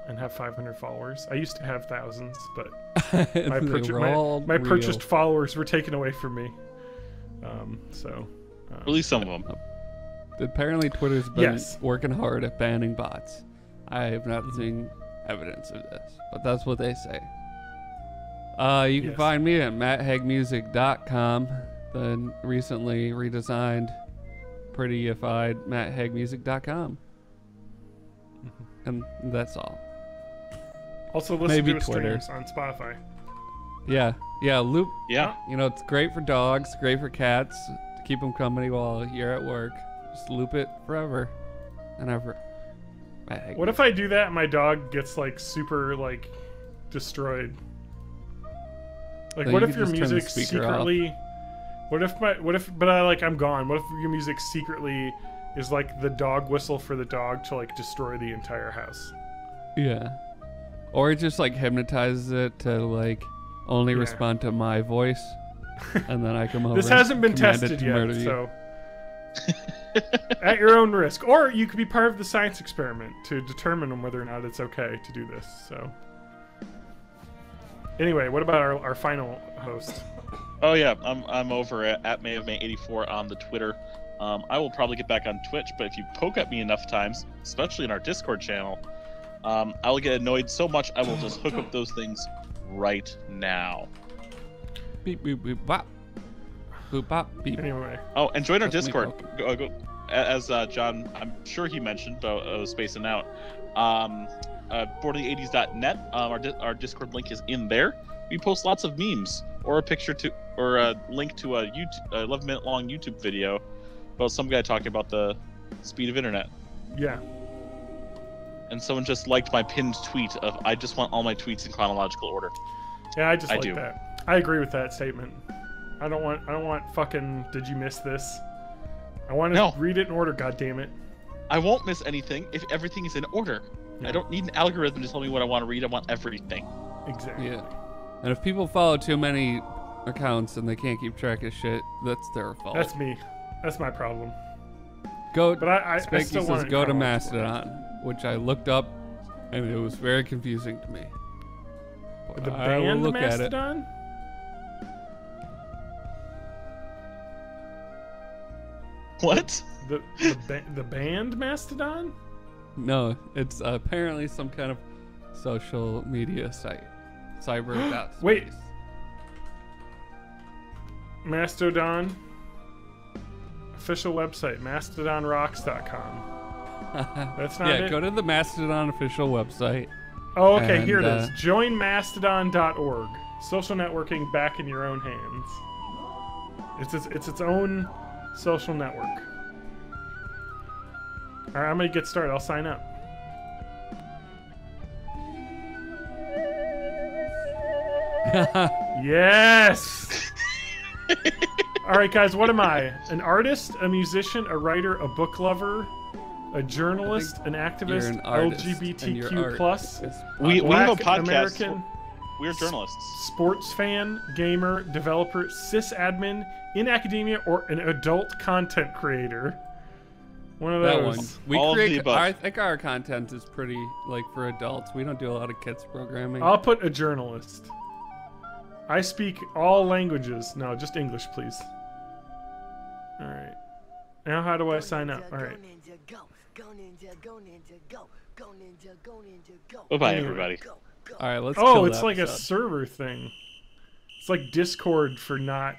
and have 500 followers. I used to have thousands, but They my, were all my real. purchased followers were taken away from me. At least some of them. Apparently, Twitter's been Yes. working hard at banning bots. I have not seen evidence of this, but that's what they say. You can Yes. find me at matthagmusic.com, the recently redesigned, prettyified matthagmusic.com. And that's all. Also, listen Maybe to the Twitter. streams on Spotify. Yeah, Loop. Yeah. You know, it's great for dogs, great for cats, to keep them company while you're at work. Just loop it forever and ever. Matt Haig What if I do that and my dog gets like super like destroyed? Like, Then what you if could your just turn the music speaker off. secretly? But I'm gone. What if your music secretly is like the dog whistle for the dog to like destroy the entire house? Yeah. Or it just like hypnotizes it to like only Yeah. respond to my voice, and then I come over. This and hasn't been command it tested to yet, murder you. so at your own risk. Or you could be part of the science experiment to determine whether or not it's okay to do this. So anyway, what about our final host? Oh yeah, I'm over at May of May 84 on the Twitter. I will probably get back on Twitch, but if you poke at me enough times, especially in our Discord channel, I will get annoyed so much I will just hook up those things right now. Beep boop boop bop. Boop bop beep. Anyway, Oh, and join our That's me Discord. poking. As John, I'm sure he mentioned, but I was spacing out. BoardingThe80s.net. Our Discord link is in there. We post lots of memes or a link to a 11-minute long YouTube video about some guy talking about the speed of internet. yeah. And someone just liked my pinned tweet of I just want all my tweets in chronological order. Yeah, I just I like do. that. I agree with that statement. I don't want fucking did you miss this? I want to No. read it in order, goddammit. I won't miss anything if everything is in order. Yeah. I don't need an algorithm to tell me what I want to read. I want everything. Exactly. Yeah. And if people follow too many accounts and they can't keep track of shit, that's their fault. That's me. That's my problem. Go. But I Spanky still says want it go to chronological. Mastodon, which I looked up, and it was very confusing to me. But The I will band look at it. Mastodon? What? The band Mastodon? No, it's apparently some kind of social media site. Cyber. Wait. Mastodon. Official website, mastodonrocks.com. That's not Yeah, it? go to the Mastodon official website. Oh, okay, and, here it is. Joinmastodon.org. Social networking back in your own hands. It's its own social network. All right, I'm gonna get started. I'll sign up. Yes. All right, guys. What am I? An artist, a musician, a writer, a book lover, a journalist, an You're activist, an artist, and your LGBTQ art plus, is We have a Black podcast. American, We're journalists. sports fan, gamer, developer, sysadmin, in academia, or an adult content creator. One of that those. one. We All of the create. above. I think our content is pretty like for adults. We don't do a lot of kids programming. I'll put a journalist. I speak all languages. No, just English, please. All right. Now, how do I sign up? All right. Bye bye, Anyway. everybody. All right, let's. Oh, kill it's the like a episode. server thing. It's like Discord for not